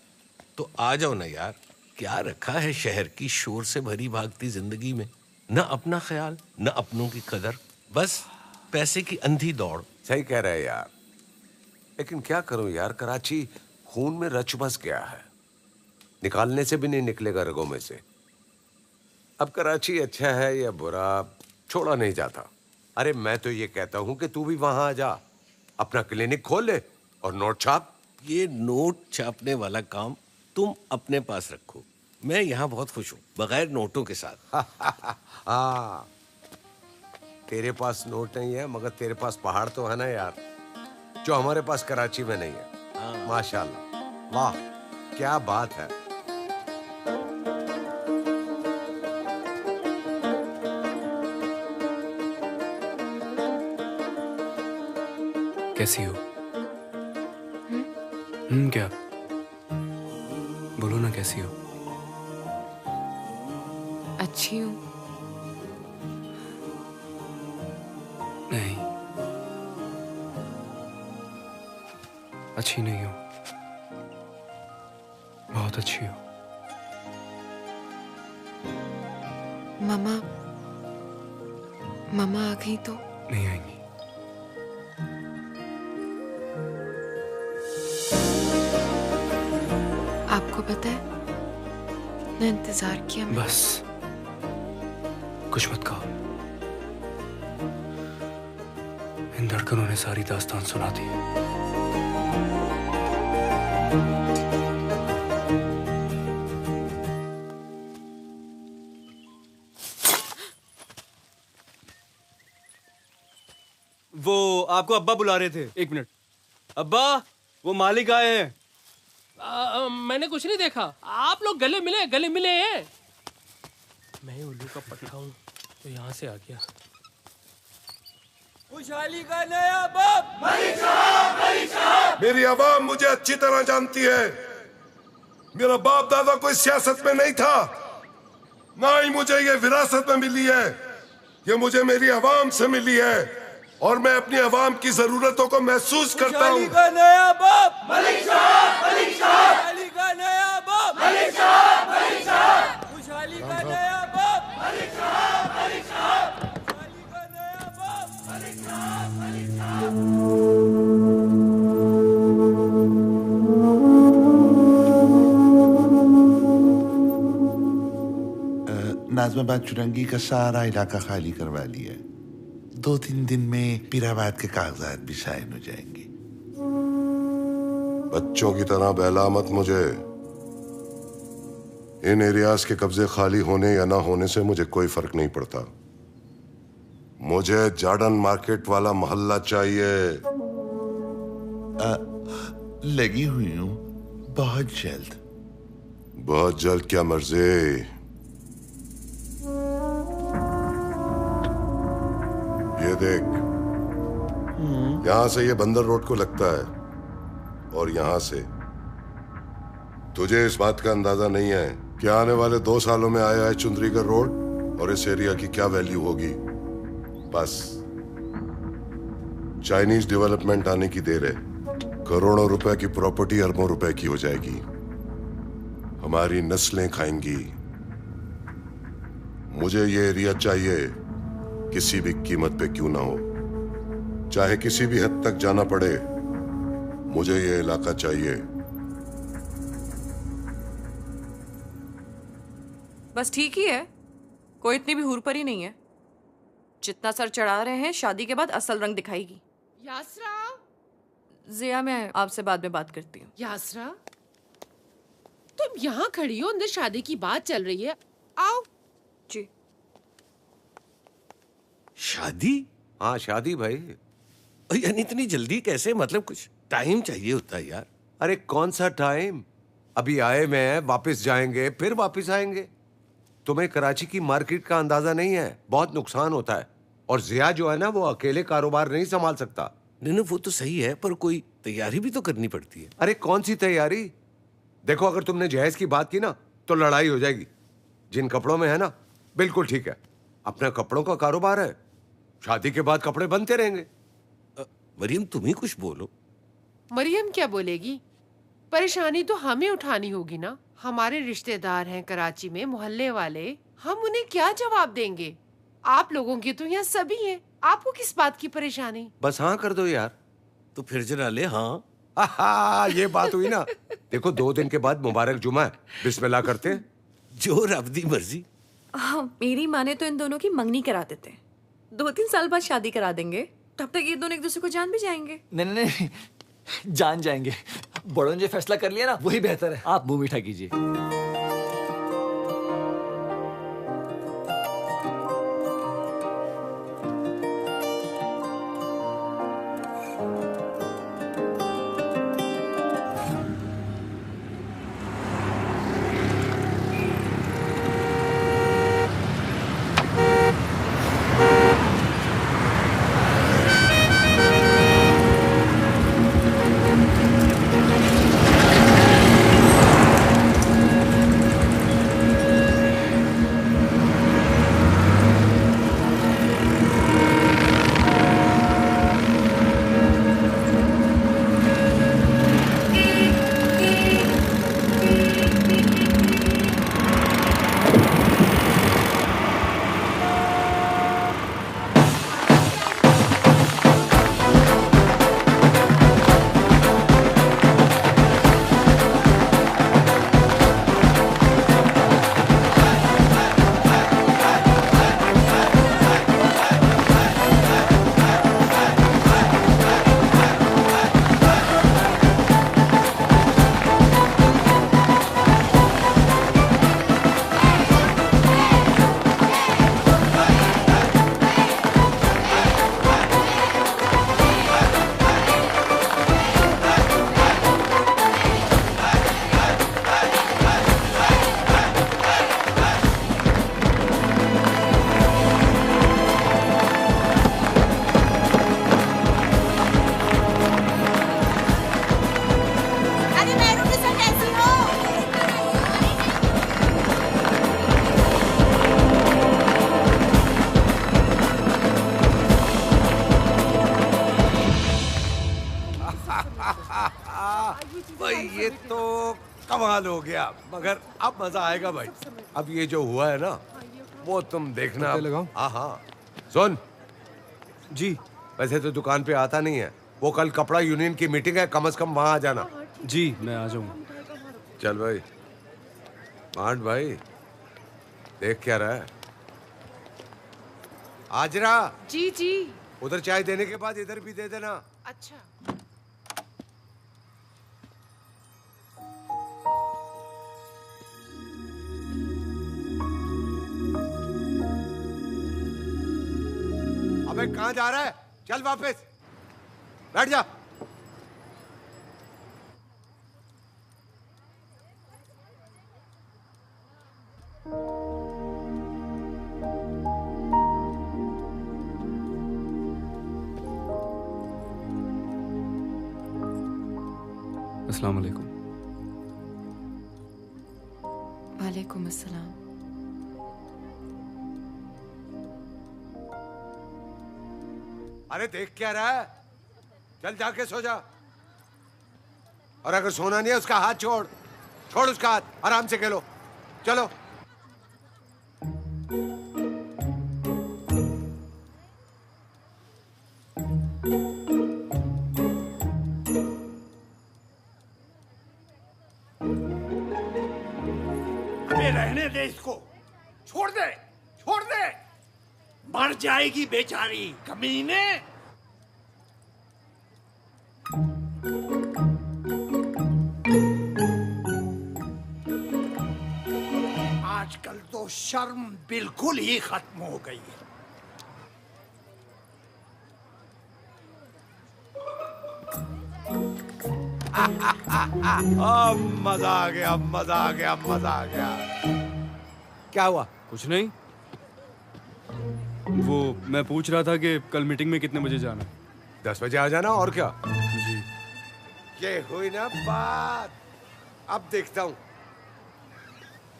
तो आ जाओ ना यार। क्या रखा है शहर की शोर से भरी भागती जिंदगी में? न अपना ख्याल, न अपनों की कदर, बस पैसे की अंधी दौड़। सही कह रहे हैं यार, लेकिन क्या करूं यार, कराची खून में रच बस गया है। निकालने से भी नहीं निकलेगा रगों में से। अब कराची अच्छा है या बुरा, छोड़ा नहीं जाता। अरे मैं तो ये कहता हूं कि तू भी वहां आ जा, अपना क्लिनिक खोल ले और नोट छाप। ये नोट छापने वाला काम तुम अपने पास रखो। मैं यहाँ बहुत खुश हूँ, बगैर नोटों के साथ। हाँ, तेरे पास नोट नहीं है, मगर तेरे पास पहाड़ तो है ना यार, जो हमारे पास कराची में नहीं है। माशाल्लाह, वाह क्या बात है। कैसी हो? क्या? बोलो ना, कैसी हो? अच्छी हूँ। नहीं, अच्छी नहीं हो, बहुत अच्छी हो। मामा, मामा आ गई तो? नहीं आएंगी। आपको पता है, मैं इंतजार किया। बस कुछ मत कहो। इन धड़कनों ने सारी दास्तान सुना दी। वो आपको अब्बा बुला रहे थे। 1 मिनट। अब्बा, वो मालिक आए हैं। मैंने कुछ नहीं देखा। आप लोग गले मिले हैं। मैं उल्लू का पट्टा हूँ तो यहाँ से आ गया। खुशहाली का नया बाप मलिक साहब, मलिक साहब। मेरी आवाम मुझे अच्छी तरह जानती है। मेरा बाप दादा कोई सियासत में नहीं था, ना ही मुझे ये विरासत में मिली है। ये मुझे मेरी आवाम से मिली है और मैं अपनी आवाम की जरूरतों को महसूस करता हूँ। का नया बाप मलिक साहब, मलिक साहब। खुशहाली का नया बाप मलिक साहब, मलिक साहब। खुशहाली का नया बाप मलिक साहब, मलिक साहब। खुशहाली का नया बाप मलिक साहब, मलिक साहब। नाज़माबाद चुरंगी का सारा इलाका खाली करवा लिया है। 2-3 दिन में पीराबाद के कागजात भी साइन हो जाएंगे। बच्चों की तरह बहला मत मुझे। इन एरियाज के कब्जे खाली होने या ना होने से मुझे कोई फर्क नहीं पड़ता। मुझे जार्डन मार्केट वाला मोहल्ला चाहिए। लगी हुई हूँ, बहुत जल्द। बहुत जल्द क्या मर्जी। ये देख, यहां से ये बंदर रोड को लगता है और यहां से तुझे इस बात का अंदाजा नहीं है कि आने वाले 2 सालों में आया है चुंद्रीगढ़ रोड और इस एरिया की क्या वैल्यू होगी। बस चाइनीज डेवलपमेंट आने की देर है। करोड़ों रुपए की प्रॉपर्टी अरबों रुपए की हो जाएगी। हमारी नस्लें खाएंगी। मुझे ये एरिया चाहिए, किसी भी कीमत पे क्यों ना हो, चाहे किसी भी हद तक जाना पड़े। मुझे ये इलाका चाहिए। बस ठीक ही है, कोई इतनी भी हूर ही नहीं है। जितना सर चढ़ा रहे हैं, शादी के बाद असल रंग दिखाएगी। यासरा, जिया, मैं आपसे बाद में बात करती हूँ। यासरा, तुम यहाँ खड़ी हो, अंदर शादी की बात चल रही है। आओ। जी। शादी? हाँ शादी भाई। यानी इतनी जल्दी कैसे? मतलब कुछ टाइम चाहिए होता है यार। अरे कौन सा टाइम, अभी आए मैं, वापस जाएंगे, फिर वापस आएंगे। तुम्हें कराची की मार्केट का अंदाजा नहीं है, बहुत नुकसान होता है। और जिया जो है ना, वो अकेले कारोबार नहीं संभाल सकता। नहीं वो तो सही है, पर कोई तैयारी भी तो करनी पड़ती है। अरे कौन सी तैयारी? देखो, अगर तुमने जहेज की बात की ना तो लड़ाई हो जाएगी। जिन कपड़ों में है ना, बिल्कुल ठीक है, अपने कपड़ों का कारोबार है, शादी के बाद कपड़े बनते रहेंगे। मरियम तुम ही कुछ बोलो। मरियम क्या बोलेगी? परेशानी तो हमें उठानी होगी ना। हमारे रिश्तेदार हैं कराची में, मोहल्ले वाले, हम उन्हें क्या जवाब देंगे? आप लोगों की तो यहाँ सभी हैं, आपको किस बात की परेशानी? बस हाँ कर दो यार। तो फिर जरा ले हाँ। ये बात हुई ना। देखो 2 दिन के बाद मुबारक जुमा है, बिस्मिल्लाह करते हैं। जो रब दी मर्जी। हाँ, मेरी माँ ने तो इन दोनों की मंगनी करा देते हैं, 2-3 साल बाद शादी करा देंगे, तब तक ये दोनों एक दूसरे को जान भी जाएंगे। नहीं, जान जाएंगे। बड़ों ने जो फैसला कर लिया ना, वही बेहतर है। आप मुंह मीठा कीजिए। भाई ये तो कमाल हो गया, मगर अब मजा आएगा भाई। अब ये जो हुआ है ना, वो तुम देखना। हाँ हाँ। सुन जी, वैसे तो दुकान पे आता नहीं है, वो कल कपड़ा यूनियन की मीटिंग है, कम से कम वहां आ जाना। जी मैं आ जाऊंगा। चल भाई। मांड भाई, देख क्या रहा है? आजरा। जी जी। उधर चाय देने के बाद इधर भी दे देना। अच्छा। अबे कहाँ जा रहा है? चल वापस बैठ जा। अस्सलाम वालेकुम। वालेकुम अस्सलाम। अरे देख क्या रहा है? चल जाके सो जा। और अगर सोना नहीं है उसका हाथ छोड़, छोड़ उसका हाथ, आराम से खेलो। चलो। अबे रहने दे इसको, छोड़ दे, छोड़ दे, मर जाएगी बेचारी कमीने। आजकल तो शर्म बिल्कुल ही खत्म हो गई है। मजा आ गया, मजा आ गया, मजा आ गया। क्या हुआ? कुछ नहीं। वो मैं पूछ रहा था कि कल मीटिंग में कितने बजे जाना है? 10 बजे आ जाना, और क्या? जी। ये हुई ना बात। अब देखता हूँ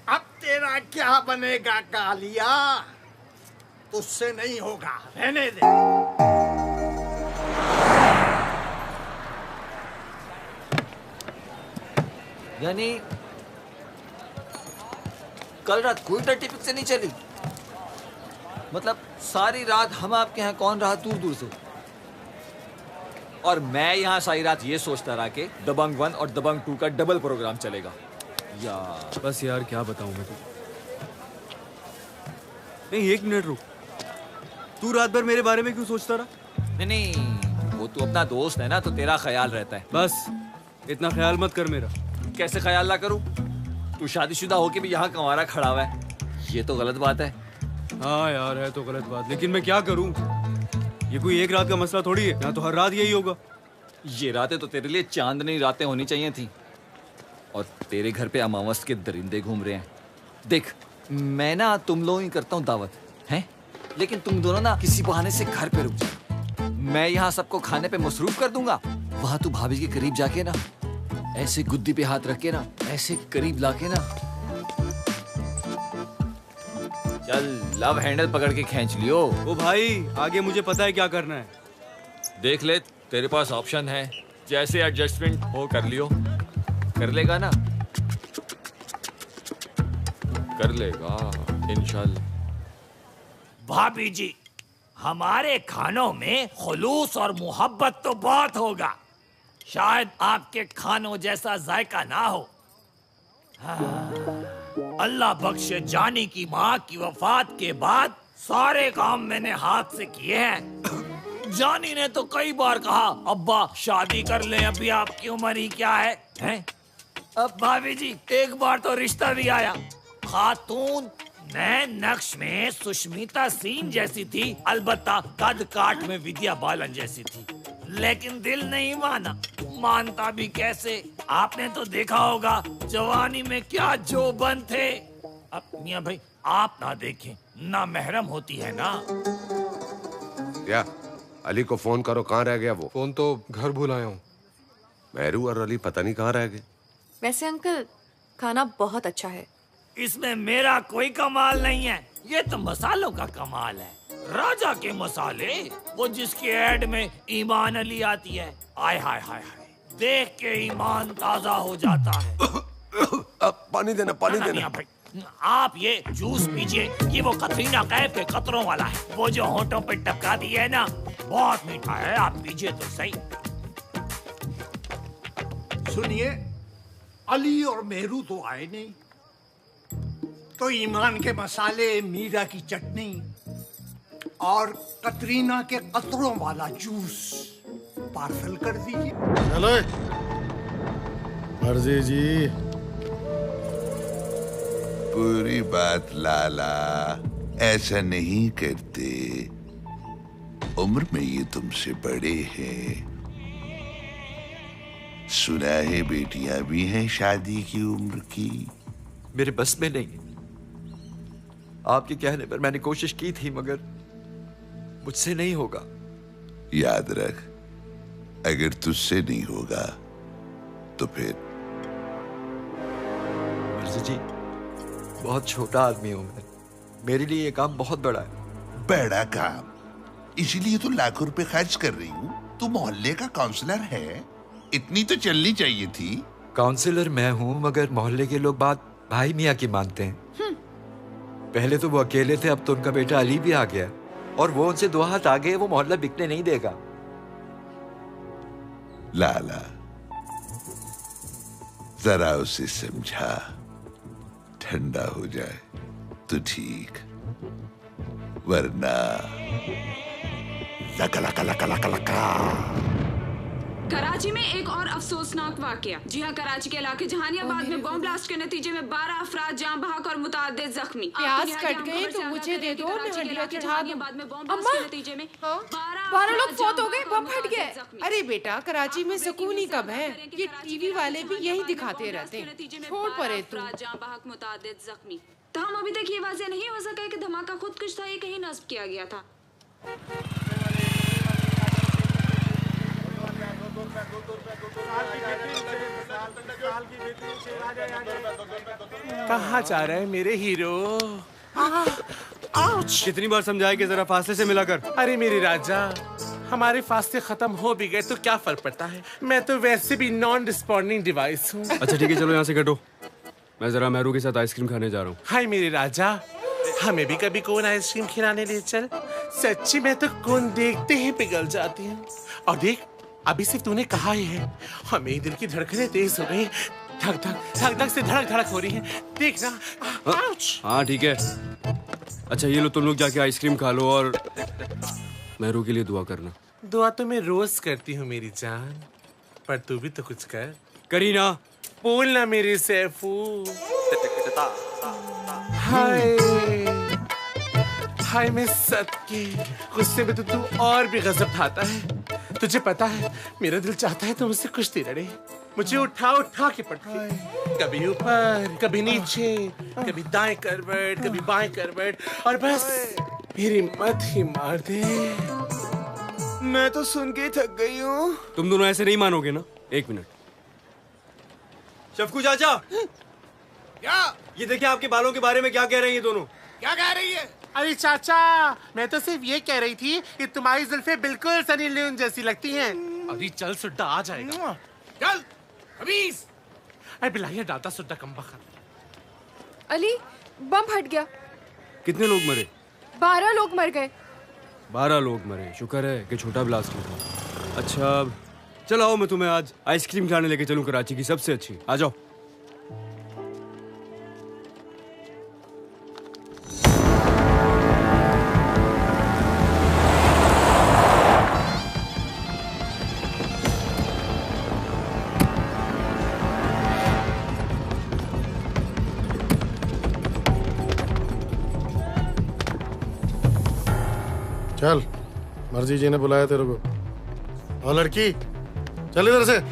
अब तेरा क्या बनेगा कालिया? तुझसे नहीं होगा, रहने दे। यानी कल रात कोई डर्टी पिक्चर नहीं चली? मतलब सारी रात हम आपके यहाँ कौन रहा दूर दूर से, और मैं यहाँ सारी रात ये सोचता रहा कि दबंग 1 और दबंग 2 का डबल प्रोग्राम चलेगा। यार बस यार क्या बताऊं मैं तो। नहीं, 1 मिनट रुक। तू रात भर मेरे बारे में क्यों सोचता रहा? नहीं, वो तू अपना दोस्त है ना, तो तेरा ख्याल रहता है। बस इतना ख्याल मत कर मेरा। कैसे ख्याल ना करूं? तू शादीशुदा होके भी यहाँ कंवारा खड़ा हुआ है, ये तो गलत बात है। हाँ यार, है तो गलत बात, लेकिन मैं क्या करूं? ये कोई एक रात का मसला थोड़ी है, यहाँ तो हर रात यही होगा। ये रातें तो तेरे लिए चांदनी रातें होनी चाहिए थी, और तेरे घर पे अमावस के दरिंदे घूम रहे हैं। देख, मैं ना तुम लोगों ही करता हूँ दावत, हैं? लेकिन तुम दोनों ना किसी बहाने से घर पे रुक जाओ। मैं यहाँ सबको खाने पे मसरूफ कर दूंगा, वहां तू भाभी के करीब जाके ना ऐसे गुद्दी पे हाथ रख के ना ऐसे करीब लाके ना चल लव हैंडल पकड़ के खींच लियो। ओ भाई, आगे मुझे पता है क्या करना है। देख ले, तेरे पास ऑप्शन है, जैसे एडजस्टमेंट हो कर लियो। कर लेगा ना? कर लेगा इंशाल्लाह। भाभी जी, हमारे खानों में खुलूस और मोहब्बत तो बहुत होगा, शायद आपके खानों जैसा जायका ना हो। अल्लाह बख्शे, जानी की माँ की वफात के बाद सारे काम मैंने हाथ से किए हैं। जानी ने तो कई बार कहा, अब्बा शादी कर लें, अभी आपकी उम्र ही क्या है, हैं? अब भाभी जी, एक बार तो रिश्ता भी आया। खातून नए नक्श में सुष्मिता सेन जैसी थी, अलबत्ता कद काट में विद्या बालन जैसी थी, लेकिन दिल नहीं माना। मानता भी कैसे? आपने तो देखा होगा जवानी में क्या जोबन थे। अब मियां भाई, आप ना देखें, ना महरम होती है ना। क्या अली को फोन करो, कहाँ रह गया वो? फोन तो घर भूल आया हूँ। मेहरू और अली पता नहीं कहाँ रह गए। वैसे अंकल, खाना बहुत अच्छा है। इसमें मेरा कोई कमाल नहीं है, ये तो मसालों का कमाल है। राजा के मसाले, वो जिसके ऐड में ईमान अली आती है, आय हाय हाय हाय, देख के ईमान ताजा हो जाता है। पानी देना, पानी देना। भाई, आप ये जूस पीजिए, ये वो कतरीना कैफ के कतरों वाला है, वो जो होंठों पे टपका दी है ना, बहुत मीठा है, आप पीजिए तो सही। सुनिए, अली और मेहरू तो आए नहीं, तो ईमान के मसाले, मीरा की चटनी और कतरीना के कतरों वाला जूस पार्सल कर दीजिए। चलो मर्जी जी। पूरी बात लाला, ऐसा नहीं करते। उम्र में ये तुमसे बड़े हैं। सुना है बेटियां भी हैं शादी की उम्र की। मेरे बस में नहीं। आपके कहने पर मैंने कोशिश की थी, मगर मुझसे नहीं होगा। याद रख, अगर तुझसे नहीं होगा तो फिर। मिर्जा जी, बहुत छोटा आदमी हूं मैं, मेरे लिए ये काम बहुत बड़ा है। बड़ा काम? इसीलिए तो लाखों रुपए खर्च कर रही हूँ। तू मोहल्ले का काउंसलर है, इतनी तो चलनी चाहिए थी। काउंसलर मैं हूँ, मगर मोहल्ले के लोग बात भाई मियाँ की मानते हैं। पहले तो वो अकेले थे, अब तो उनका बेटा अली भी आ गया, और वो उनसे 2 हाथ आगे है, वो मोहल्ला बिकने नहीं देगा। लाला, जरा उसे समझा, ठंडा हो जाए तो ठीक, वरना लका लका लका लका लका। कराची में एक और अफसोसनाक वाकया। जी हाँ, कराची के इलाके जहानियाबाद में बम ब्लास्ट के नतीजे में 12 अफराद जान बहक और मुतादिद जख्मी। प्याज कट गए तो मुझे दे दो, मैं हड्डियां चढ़ा दूं। अम्मा, नतीजे में 12 लोग फौत हो गए, बम फट गया। अरे बेटा, कराची में सुकून ही कब है? ये टीवी वाले भी यही दिखाते रहते हैं। छोड़ परे तू। जान बहक मुतादिद जख्मी। तो हम अभी तक ये वाज़ेह नहीं हो सका कि धमाका खुदकुश था, ये कहीं नस्ब किया गया था। कहाँ जा रहे हैं मेरे हीरो? कितनी बार समझाया कि जरा फासले से मिला कर। अरे मेरे राजा, हमारे फासले खत्म हो भी गए तो क्या फर्क पड़ता है? मैं तो वैसे भी नॉन रिस्पॉन्डिंग डिवाइस हूँ। अच्छा ठीक है, चलो यहाँ से कटो। मैं जरा मेहरू के साथ आइसक्रीम खाने जा रहा हूँ। हाय मेरे राजा, हमें भी कभी कौन आइसक्रीम खिलाने ले चल। सच्ची मैं तो कौन देखते ही पिघल जाती हूँ। और देख, अभी सिर्फ तूने कहा ही है, हमें दिल की धड़कनें तेज हो गई, धक धक धक धक से धड़क धड़क हो रही है। देख ना। हाँ ठीक है। अच्छा ये लो, तुम लोग जाके आइसक्रीम खा लो और मेहरू के लिए दुआ करना। दुआ तो मैं रोज करती हूँ मेरी जान, पर तू भी तो कुछ कर। करीना, बोल ना मेरे सैफू। हाय हाय, मैं सदके, गुस्से में तो तू और भी गजब ढाता है। तुझे पता है मेरा दिल चाहता है तो मुझसे कुश्ती लड़े, मुझे उठा उठा के पटके, कभी ऊपर कभी नीचे, कभी दाएं करवट कभी बाएं करवट, और बस मेरी मत ही मार दे। मैं तो सुन के थक गई हूँ। तुम दोनों ऐसे नहीं मानोगे ना? एक मिनट। शफकू चाचा, क्या? ये देखिए आपके बालों के बारे में क्या कह रहे हैं ये दोनों। क्या कह रही है? अरे चाचा, मैं तो सिर्फ ये कह रही थी कि तुम्हारी जुल्फें बिल्कुल सनी लियोन जैसी लगती हैं। अभी चल, सुड्डा आ जाएगा। चल खबीस। अरे बिलाहिया डालता सुड्डा कम बखत। अली, बम फट गया। कितने लोग मरे? 12 लोग मर गए। 12 लोग मरे, शुक्र है कि छोटा ब्लास्ट हुआ। अच्छा चलो आओ, मैं तुम्हें आज आइसक्रीम खाने लेके चलूं, कराची की सबसे अच्छी। आ जाओ। चल, मर्जी जी ने बुलाया तेरे को। और लड़की, चल इधर से।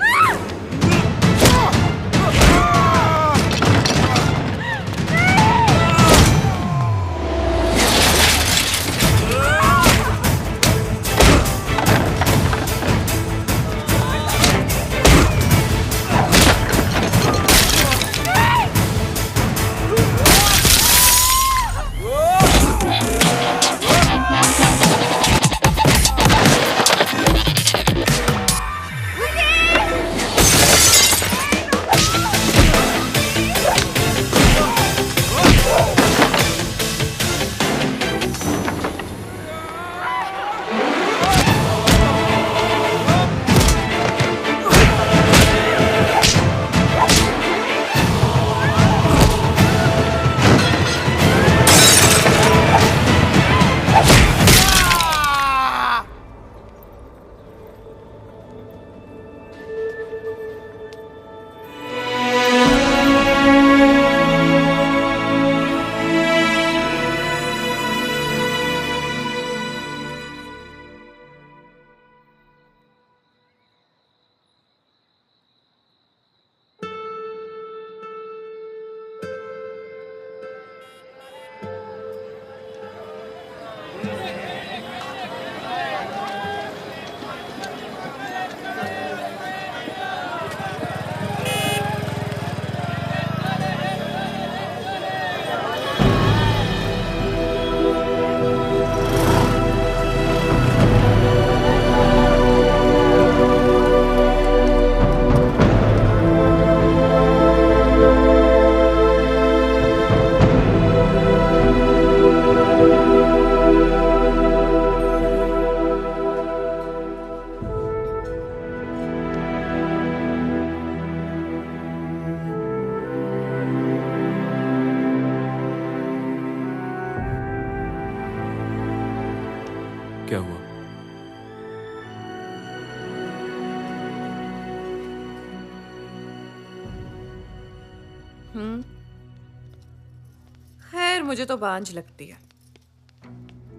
खैर मुझे तो बांझ लगती है।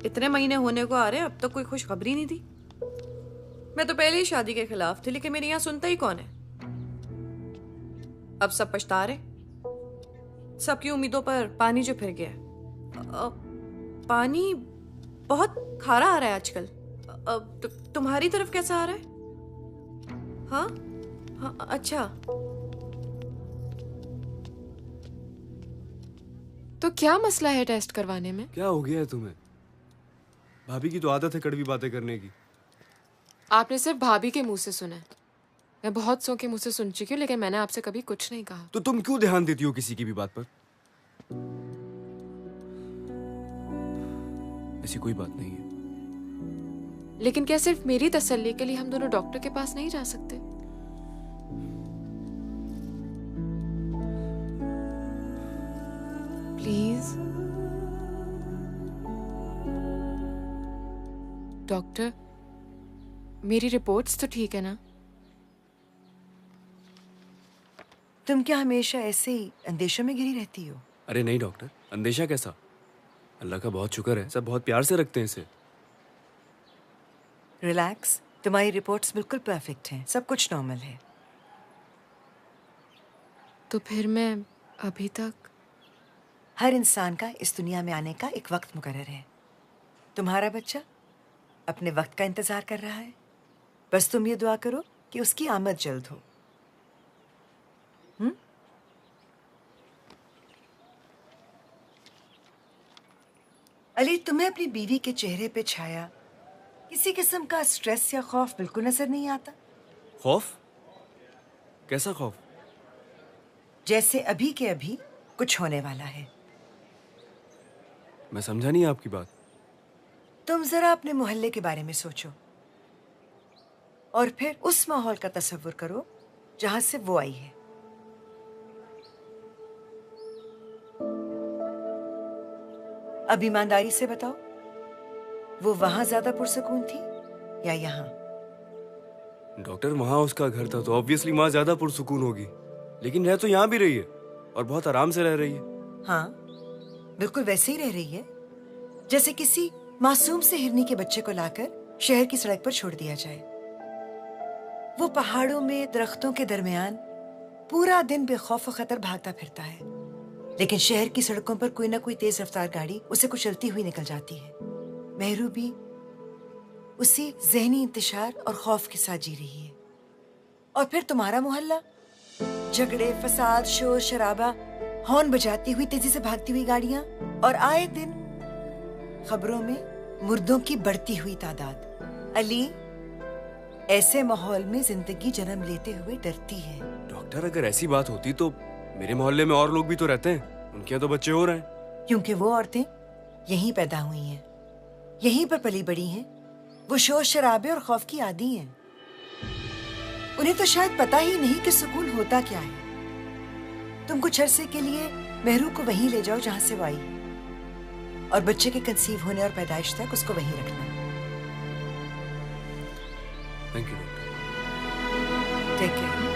इतने महीने होने को आ रहे, अब तक कोई खुशखबरी नहीं दी। मैं तो पहले ही शादी के खिलाफ थी, लेकिन मेरे यहाँ सुनता ही कौन है। अब सब पछता रहे, सबकी उम्मीदों पर पानी जो फिर गया। पानी बहुत खारा आ रहा है आजकल। तुम्हारी तरफ कैसा आ रहा है? हाँ हाँ, अच्छा। तो क्या मसला है टेस्ट करवाने में? क्या हो गया है तुम्हें? भाभी की तो आदत है कड़वी बातें करने की। आपने सिर्फ भाभी के मुंह से सुना है। मैं बहुत सौ के मुंह से सुन चुकी हूँ, लेकिन मैंने आपसे कभी कुछ नहीं कहा। तो तुम क्यों ध्यान देती हो किसी की भी बात पर? ऐसी कोई बात नहीं है। लेकिन क्या सिर्फ मेरी तसल्ली के लिए हम दोनों डॉक्टर के पास नहीं जा सकते? प्लीज डॉक्टर, मेरी रिपोर्ट्स तो ठीक है ना? तुम क्या हमेशा ऐसे ही अंदेशों में घिरी रहती हो? अरे नहीं डॉक्टर, अंदेशा कैसा? अल्लाह का बहुत शुक्र है, सब बहुत प्यार से रखते हैं इसे। रिलैक्स, तुम्हारी रिपोर्ट्स बिल्कुल परफेक्ट हैं, सब कुछ नॉर्मल है। तो फिर मैं अभी तक? हर इंसान का इस दुनिया में आने का एक वक्त मुकर्रर है। तुम्हारा बच्चा अपने वक्त का इंतजार कर रहा है। बस तुम ये दुआ करो कि उसकी आमद जल्द हो। अली, तुम्हें अपनी बीवी के चेहरे पे छाया किसी किस्म का स्ट्रेस या खौफ बिल्कुल नजर नहीं आता? खौफ? कैसा खौफ? जैसे अभी के अभी कुछ होने वाला है। मैं समझा नहीं आपकी बात। तुम जरा अपने मोहल्ले के बारे में सोचो और फिर उस माहौल का तस्वुर करो जहां से वो आई है। अब ईमानदारी से बताओ, वो वहां ज्यादा पुरसकून थी या यहाँ? डॉक्टर, वहां उसका घर था तो ऑब्वियसली वहां ज्यादा पुरसुकून होगी, लेकिन रह तो यहाँ भी रही है और बहुत आराम से रह रही है। हाँ, बिल्कुल वैसे ही रह रही है जैसे किसी मासूम से हिरनी के बच्चे को लाकर शहर की सड़क पर छोड़ दिया जाए। वो पहाड़ों में दरख्तों के दरमियान पूरा दिन बेखौफ और खतर भागता फिरता है, लेकिन शहर की सड़कों पर कोई ना कोई तेज रफ्तार गाड़ी उसे कुचलती हुई निकल जाती है। मेहरू भी उसी जहनी इंतशार और खौफ के साथ जी रही है। और फिर तुम्हारा मोहल्ला, झगड़े, फसाद, शोर शराबा, हॉर्न बजाती हुई तेजी से भागती हुई गाड़ियां और आए दिन खबरों में मुर्दों की बढ़ती हुई तादाद। अली, ऐसे माहौल में जिंदगी जन्म लेते हुए डरती है। डॉक्टर, अगर ऐसी बात होती तो मेरे मोहल्ले में और लोग भी तो रहते हैं, उनके यहाँ तो बच्चे हो रहे हैं। क्योंकि वो औरतें यहीं पैदा हुई हैं, यहीं पर पली बड़ी हैं। वो शोर शराबे और खौफ की आदी हैं। उन्हें तो शायद पता ही नहीं कि सुकून होता क्या है। तुम कुछ अरसे के लिए मेहरू को वहीं ले जाओ जहां से वो आई और बच्चे के कंसीव होने और पैदाइश तक उसको वहीं रखना। Thank you doctor. Take care.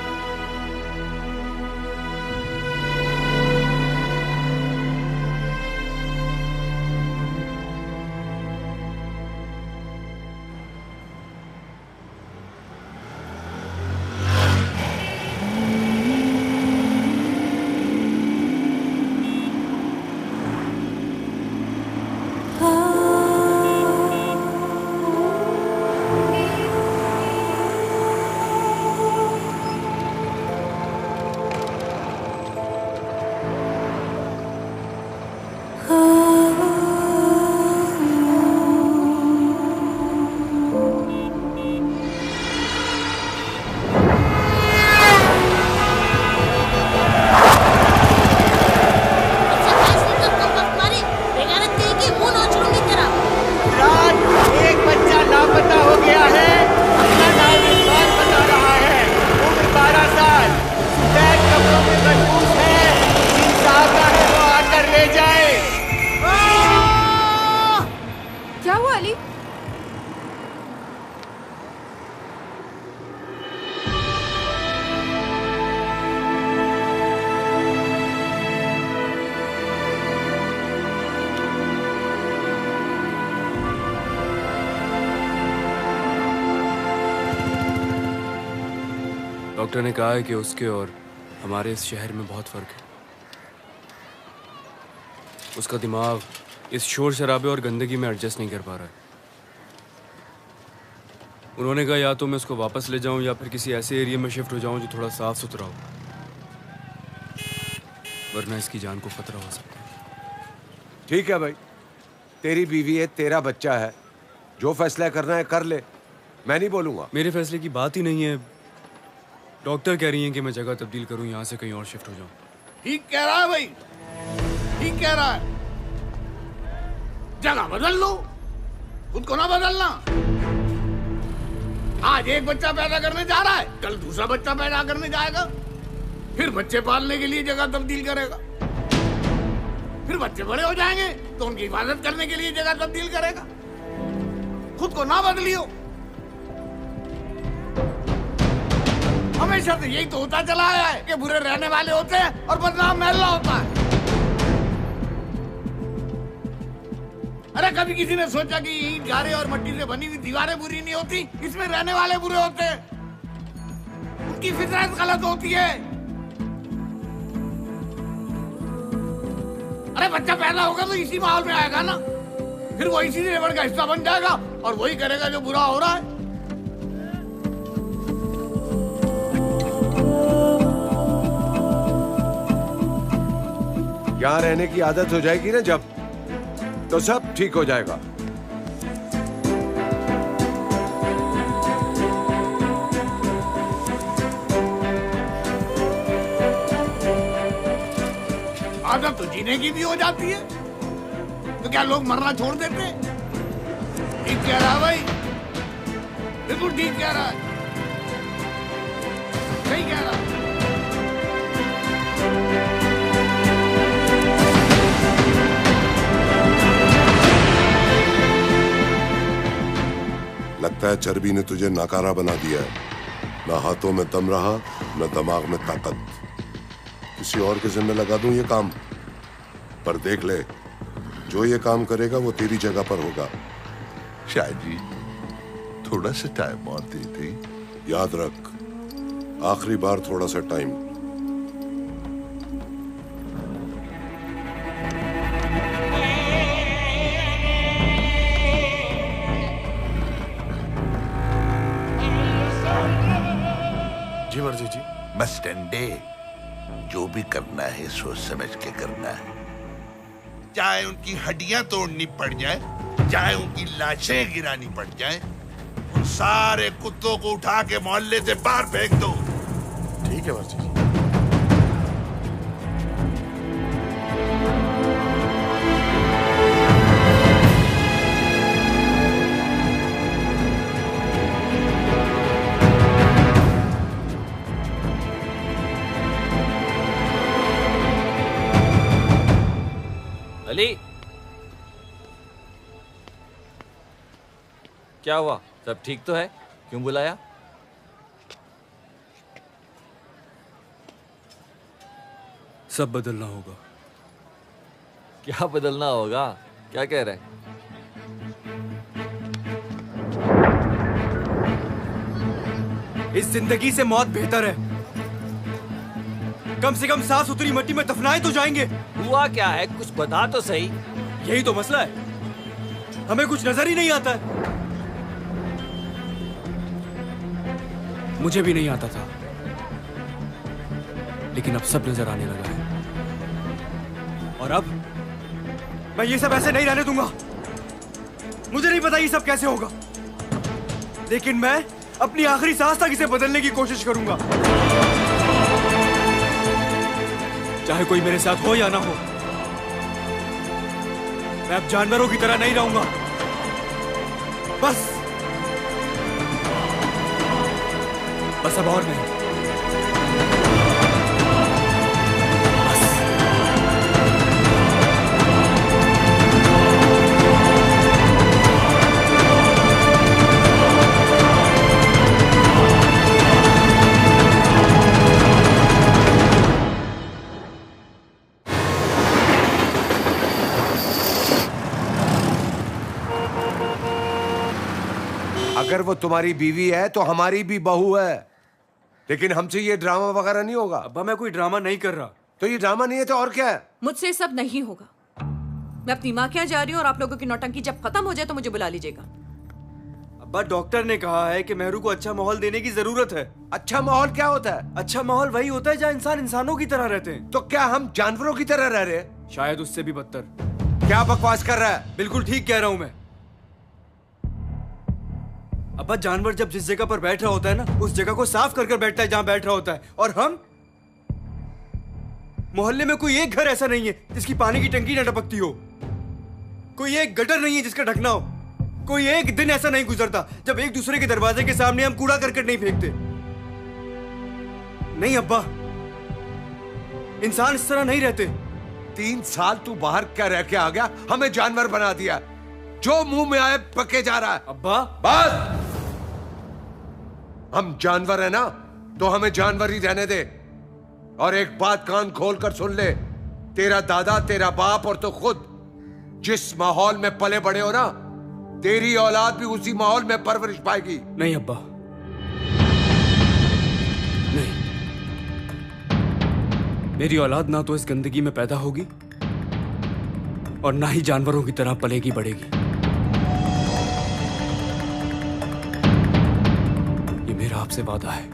Doctor ने कहा है कि उसके और हमारे इस शहर में बहुत फर्क है। उसका दिमाग इस शोर शराबे और गंदगी में एडजस्ट नहीं कर पा रहा है। उन्होंने कहा या तो मैं उसको वापस ले जाऊं या फिर किसी ऐसे एरिया में शिफ्ट हो जाऊं जो थोड़ा साफ सुथरा हो, वरना इसकी जान को खतरा हो सकता है। ठीक है भाई, तेरी बीवी है, तेरा बच्चा है, जो फैसला करना है कर ले, मैं नहीं बोलूंगा। मेरे फैसले की बात ही नहीं है। डॉक्टर कह रही हैं कि मैं जगह तब्दील करूं, यहाँ से कहीं और शिफ्ट हो जाऊं। ठीक कह रहा है भाई, ठीक कह रहा है। जगह बदल लो, खुद को ना बदलना। आज एक बच्चा पैदा करने जा रहा है, कल दूसरा बच्चा पैदा करने जाएगा, फिर बच्चे पालने के लिए जगह तब्दील करेगा, फिर बच्चे बड़े हो जाएंगे तो उनकी हिफाजत करने के लिए जगह तब्दील करेगा। खुद को ना बदलियो। हमेशा से यही तो होता चला आया है कि बुरे रहने वाले होते हैं और बदनाम महल्ला होता है। अरे कभी किसी ने सोचा कि ईंट गारे और मट्टी से बनी हुई दीवारें बुरी नहीं होती, इसमें रहने वाले बुरे होते हैं, उनकी फितरत गलत होती है। अरे बच्चा पैदा होगा तो इसी माहौल में आएगा ना, फिर वो इसी लेबर का हिस्सा बन जाएगा और वही करेगा जो बुरा हो रहा है। यहाँ रहने की आदत हो जाएगी ना जब, तो सब ठीक हो जाएगा। आदत तो जीने की भी हो जाती है, तो क्या लोग मरना छोड़ देते? ठीक कह रहा है भाई, बिल्कुल ठीक कह रहा है, सही कह रहा है। लगता है चर्बी ने तुझे नाकारा बना दिया है। ना हाथों में दम रहा, न दिमाग में ताकत। किसी और के जिम्मे लगा दूं ये काम, पर देख ले, जो ये काम करेगा वो तेरी जगह पर होगा। शाहजी, थोड़ा सा टाइम और दे दे। याद रख, आखिरी बार थोड़ा सा टाइम। जी मर्जी जी। मस्टंडे, जो भी करना है सोच समझ के करना है। चाहे उनकी हड्डियां तोड़नी पड़ जाए, चाहे उनकी लाशें गिरानी पड़ जाए, उन सारे कुत्तों को उठा के मोहल्ले से बाहर फेंक दो। ठीक है मर्जी जी। अली, क्या हुआ? सब ठीक तो है? क्यों बुलाया? सब बदलना होगा। क्या बदलना होगा? क्या कह रहे हैं? इस जिंदगी से मौत बेहतर है। कम से कम साफ सुथरी मिट्टी में दफनाए तो जाएंगे। हुआ क्या है? कुछ बता तो सही। यही तो मसला है, हमें कुछ नजर ही नहीं आता है। मुझे भी नहीं आता था, लेकिन अब सब नजर आने लगा है। और अब मैं ये सब ऐसे नहीं रहने दूंगा। मुझे नहीं पता ये सब कैसे होगा, लेकिन मैं अपनी आखिरी सांस तक इसे बदलने की कोशिश करूंगा, चाहे कोई मेरे साथ हो या ना हो। मैं अब जानवरों की तरह नहीं रहूंगा। बस अब और नहीं। अगर वो तुम्हारी बीवी है तो हमारी भी बहू है। लेकिन हमसे ये ड्रामा वगैरह नहीं होगा। अब्बा मैं कोई ड्रामा नहीं कर रहा। तो ये ड्रामा नहीं है तो और क्या है? मुझसे सब नहीं होगा। मैं अपनी माँ के यहाँ जा रही हूँ और आप लोगों की नौटंकी जब खत्म हो जाए तो मुझे बुला लीजिएगा। अब्बा डॉक्टर ने कहा है कि मेहरू को अच्छा माहौल देने की जरूरत है। अच्छा माहौल क्या होता है? अच्छा माहौल वही होता है जहाँ इंसान इंसानों की तरह रहते हैं। तो क्या हम जानवरों की तरह रह रहे हैं? शायद उससे भी बदतर। क्या बकवास कर रहा है? बिल्कुल ठीक कह रहा हूँ मैं। अब्बा जानवर जब जिस जगह पर बैठ रहा होता है ना, उस जगह को साफ कर कर बैठता है जहाँ बैठ रहा होता है। और हम मोहल्ले में कोई एक घर ऐसा नहीं है जिसकी पानी की टंकी न टपकती हो, कोई एक गटर नहीं है जिसका ढकना हो, कोई एक दिन ऐसा नहीं गुजरता जब एक दूसरे के दरवाजे के सामने हम कूड़ा करकट नहीं फेंकते। नहीं अब्बा, इंसान इस तरह नहीं रहते। 3 साल तू बाहर क्या रह के आ गया, हमें जानवर बना दिया। जो मुंह में आए पके जा रहा है। अब्बा बस, हम जानवर है ना तो हमें जानवर ही रहने दे। और एक बात कान खोल कर सुन ले, तेरा दादा, तेरा बाप और तो खुद जिस माहौल में पले बड़े हो ना, तेरी औलाद भी उसी माहौल में परवरिश पाएगी। नहीं अब्बा, नहीं। मेरी औलाद ना तो इस गंदगी में पैदा होगी और ना ही जानवरों की तरह पलेगी बढ़ेगी। ये मेरा आपसे वादा है,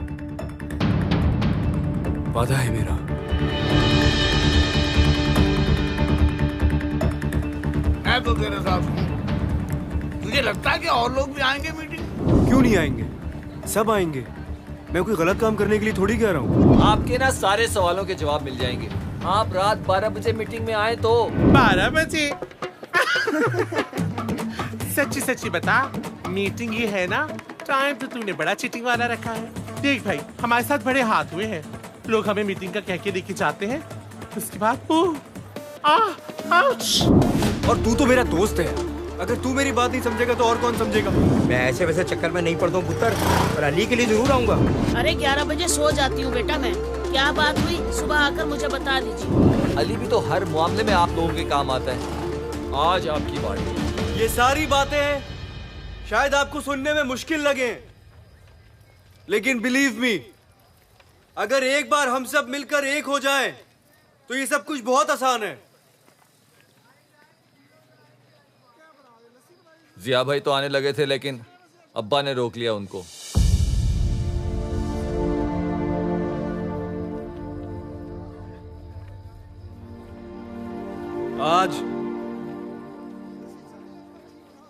वादा है मेरा। है तो तेरे साथ। तुझे लगता है कि और लोग भी आएंगे मीटिंग? क्यों नहीं आएंगे? सब आएंगे। मैं कोई गलत काम करने के लिए थोड़ी कह रहा हूँ। आपके ना सारे सवालों के जवाब मिल जाएंगे। आप रात 12 बजे मीटिंग में आए तो 12 बजे? सच्ची सच्ची बता, मीटिंग ये है ना? टाइम तो तूने बड़ा चीटिंग वाला रखा है। देख भाई, हमारे साथ बड़े हाथ हुए हैं। लोग हमें मीटिंग का कह के लेके जाते हैं, उसके बाद और तू तो मेरा दोस्त है। अगर तू मेरी बात नहीं समझेगा तो और कौन समझेगा? मैं ऐसे वैसे चक्कर में नहीं पड़ता हूँ पुत्र, पर अली के लिए जरूर आऊंगा। अरे 11 बजे सो जाती हूँ बेटा मैं। क्या बात हुई सुबह आकर मुझे बता दीजिए। अली भी तो हर मामले में आप लोगों के काम आता है। आज आपकी बारी। ये सारी बातें शायद आपको सुनने में मुश्किल लगे, लेकिन बिलीव मी, अगर एक बार हम सब मिलकर एक हो जाएं, तो ये सब कुछ बहुत आसान है। जिया भाई तो आने लगे थे, लेकिन अब्बा ने रोक लिया उनको।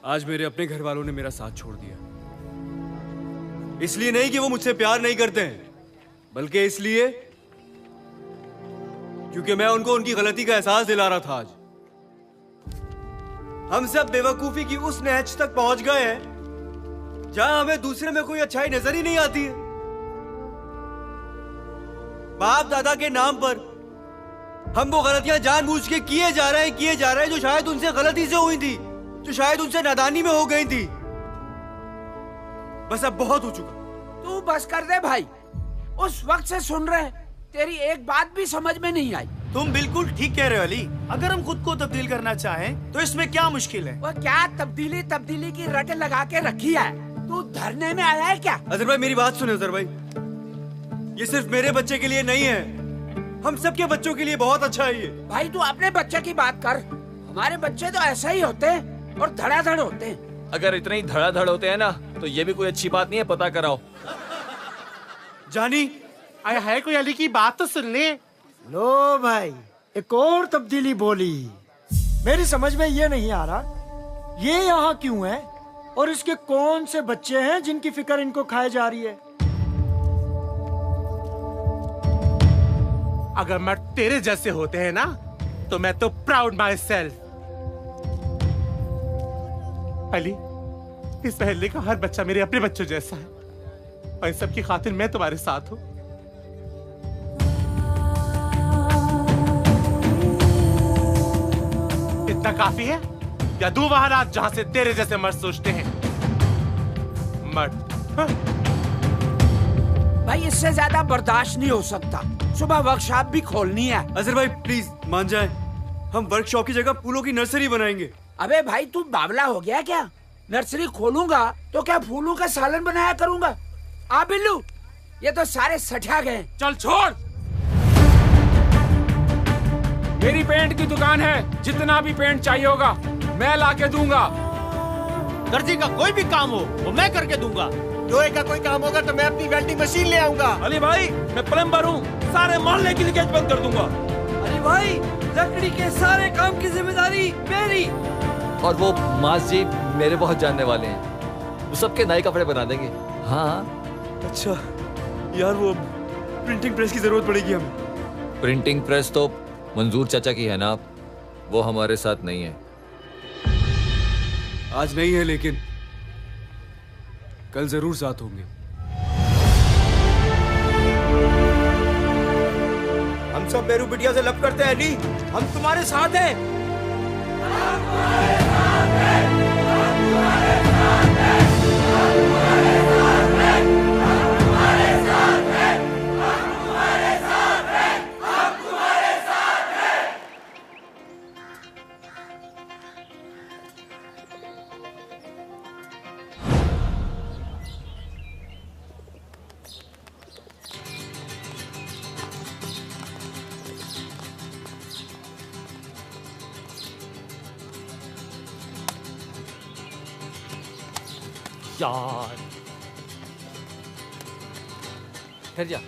आज मेरे अपने घर वालों ने मेरा साथ छोड़ दिया। इसलिए नहीं कि वो मुझसे प्यार नहीं करते हैं, बल्कि इसलिए क्योंकि मैं उनको उनकी गलती का एहसास दिला रहा था। आज हम सब बेवकूफी की उस नहज तक पहुंच गए हैं जहां हमें दूसरे में कोई अच्छाई नजर ही नहीं आती है। बाप दादा के नाम पर हम वो गलतियां जानबूझ के किए जा रहे हैं जो शायद उनसे गलती से हुई थी, जो शायद उनसे नादानी में हो गई थी। बस अब बहुत हो चुका। तू बस कर दे भाई, उस वक्त से सुन रहे, तेरी एक बात भी समझ में नहीं आई। तुम बिल्कुल ठीक कह रहे हो अली। अगर हम खुद को तब्दील करना चाहें तो इसमें क्या मुश्किल है? वो क्या तब्दीली की रट लगा के रखी है? तू धरने में आया है क्या? अजहर भाई मेरी बात सुनो। अजहर भाई, ये सिर्फ मेरे बच्चे के लिए नहीं है, हम सब के बच्चों के लिए बहुत अच्छा है ये। भाई तू अपने बच्चे की बात कर, हमारे बच्चे तो ऐसा ही होते हैं और धड़ाधड़ होते हैं। अगर इतने ही धड़ाधड़ होते हैं ना, तो ये भी कोई अच्छी बात नहीं है। पता कराओ। जानी आया है कोई? अली की बात तो सुन ले। लो भाई, एक और तब्दीली बोली। मेरी समझ में ये नहीं आ रहा, ये यहाँ क्यों है और इसके कौन से बच्चे हैं जिनकी फिक्र इनको खाए जा रही है? अगर मर्द तेरे जैसे होते हैं ना, तो मैं तो प्राउड माई सेल्फ। अली, इस मोहल्ले का हर बच्चा मेरे अपने बच्चों जैसा है, और इन सब की खातिर मैं तुम्हारे साथ हूँ। इतना काफी है या दो वहां रात जहां से तेरे जैसे मर्द सोचते हैं? मर्द हाँ? भाई इससे ज्यादा बर्दाश्त नहीं हो सकता। सुबह वर्कशॉप भी खोलनी है। अजहर भाई प्लीज मान जाए, हम वर्कशॉप की जगह फूलों की नर्सरी बनाएंगे। अबे भाई तू बावला हो गया क्या? नर्सरी खोलूंगा तो क्या फूलों का सालन बनाया करूंगा? आ बिल्लू, ये तो सारे सठा गए। चल छोड़। मेरी पेंट की दुकान है, जितना भी पेंट चाहिए होगा मैं ला के दूंगा। दर्जी का कोई भी काम हो वो मैं करके दूंगा। लोहे का कोई काम होगा तो मैं अपनी वेल्डिंग मशीन ले आऊंगा। अली भाई मैं प्लम्बर हूँ, सारे मोहल्ले की लीकेज बंद कर दूंगा। अली भाई लकड़ी के सारे काम की जिम्मेदारी मेरी। और वो मास जी मेरे बहुत जानने वाले हैं, वो सबके नए कपड़े बना देंगे। हाँ। अच्छा यार, वो प्रिंटिंग प्रेस की जरूरत पड़ेगी हमें। प्रिंटिंग प्रेस तो मंजूर चाचा की है ना, वो हमारे साथ नहीं है। आज नहीं है लेकिन कल जरूर साथ होंगे। हम सब मेरू बिटिया से लब करते हैं अली, हम तुम्हारे साथ हैं। यार ठहर जा।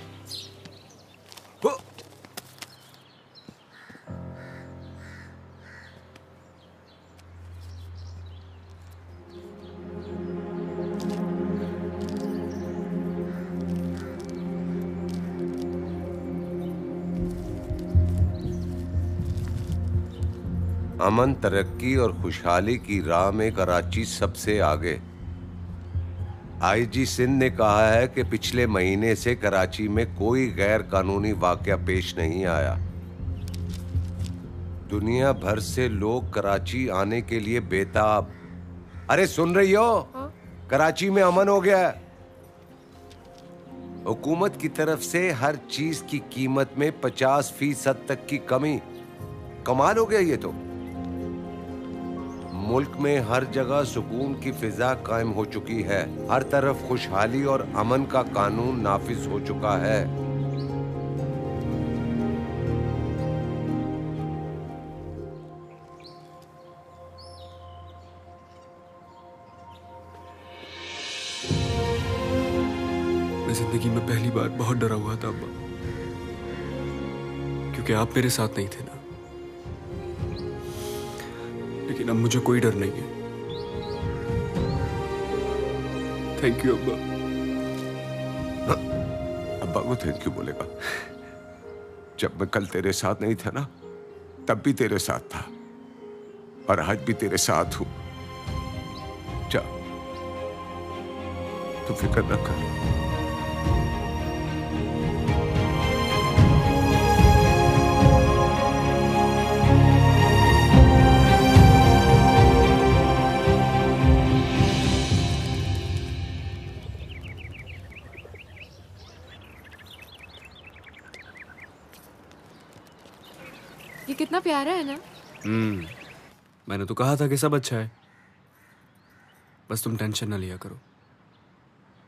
अमन, तरक्की और खुशहाली की राह में कराची सबसे आगे। आईजी सिंध ने कहा है कि पिछले महीने से कराची में कोई गैर कानूनी वाकया पेश नहीं आया। दुनिया भर से लोग कराची आने के लिए बेताब। अरे सुन रही हो? कराची में अमन हो गया है। हुकूमत की तरफ से हर चीज की कीमत में 50% तक की कमी। कमाल हो गया ये तो। मुल्क में हर जगह सुकून की फिजा कायम हो चुकी है। हर तरफ खुशहाली और अमन का कानून नाफिज हो चुका है। मैं जिंदगी में पहली बार बहुत डरा हुआ था अब्बा, क्योंकि आप मेरे साथ नहीं थे ना। लेकिन अब मुझे कोई डर नहीं है। थैंक यू अब्बा। अब्बा को थैंक यू बोलेगा? जब मैं कल तेरे साथ नहीं था ना, तब भी तेरे साथ था और आज भी तेरे साथ हूं। जा, तू फिक्र न कर। ये कितना प्यारा है ना। मैंने तो कहा था कि सब अच्छा है, बस तुम टेंशन ना लिया करो।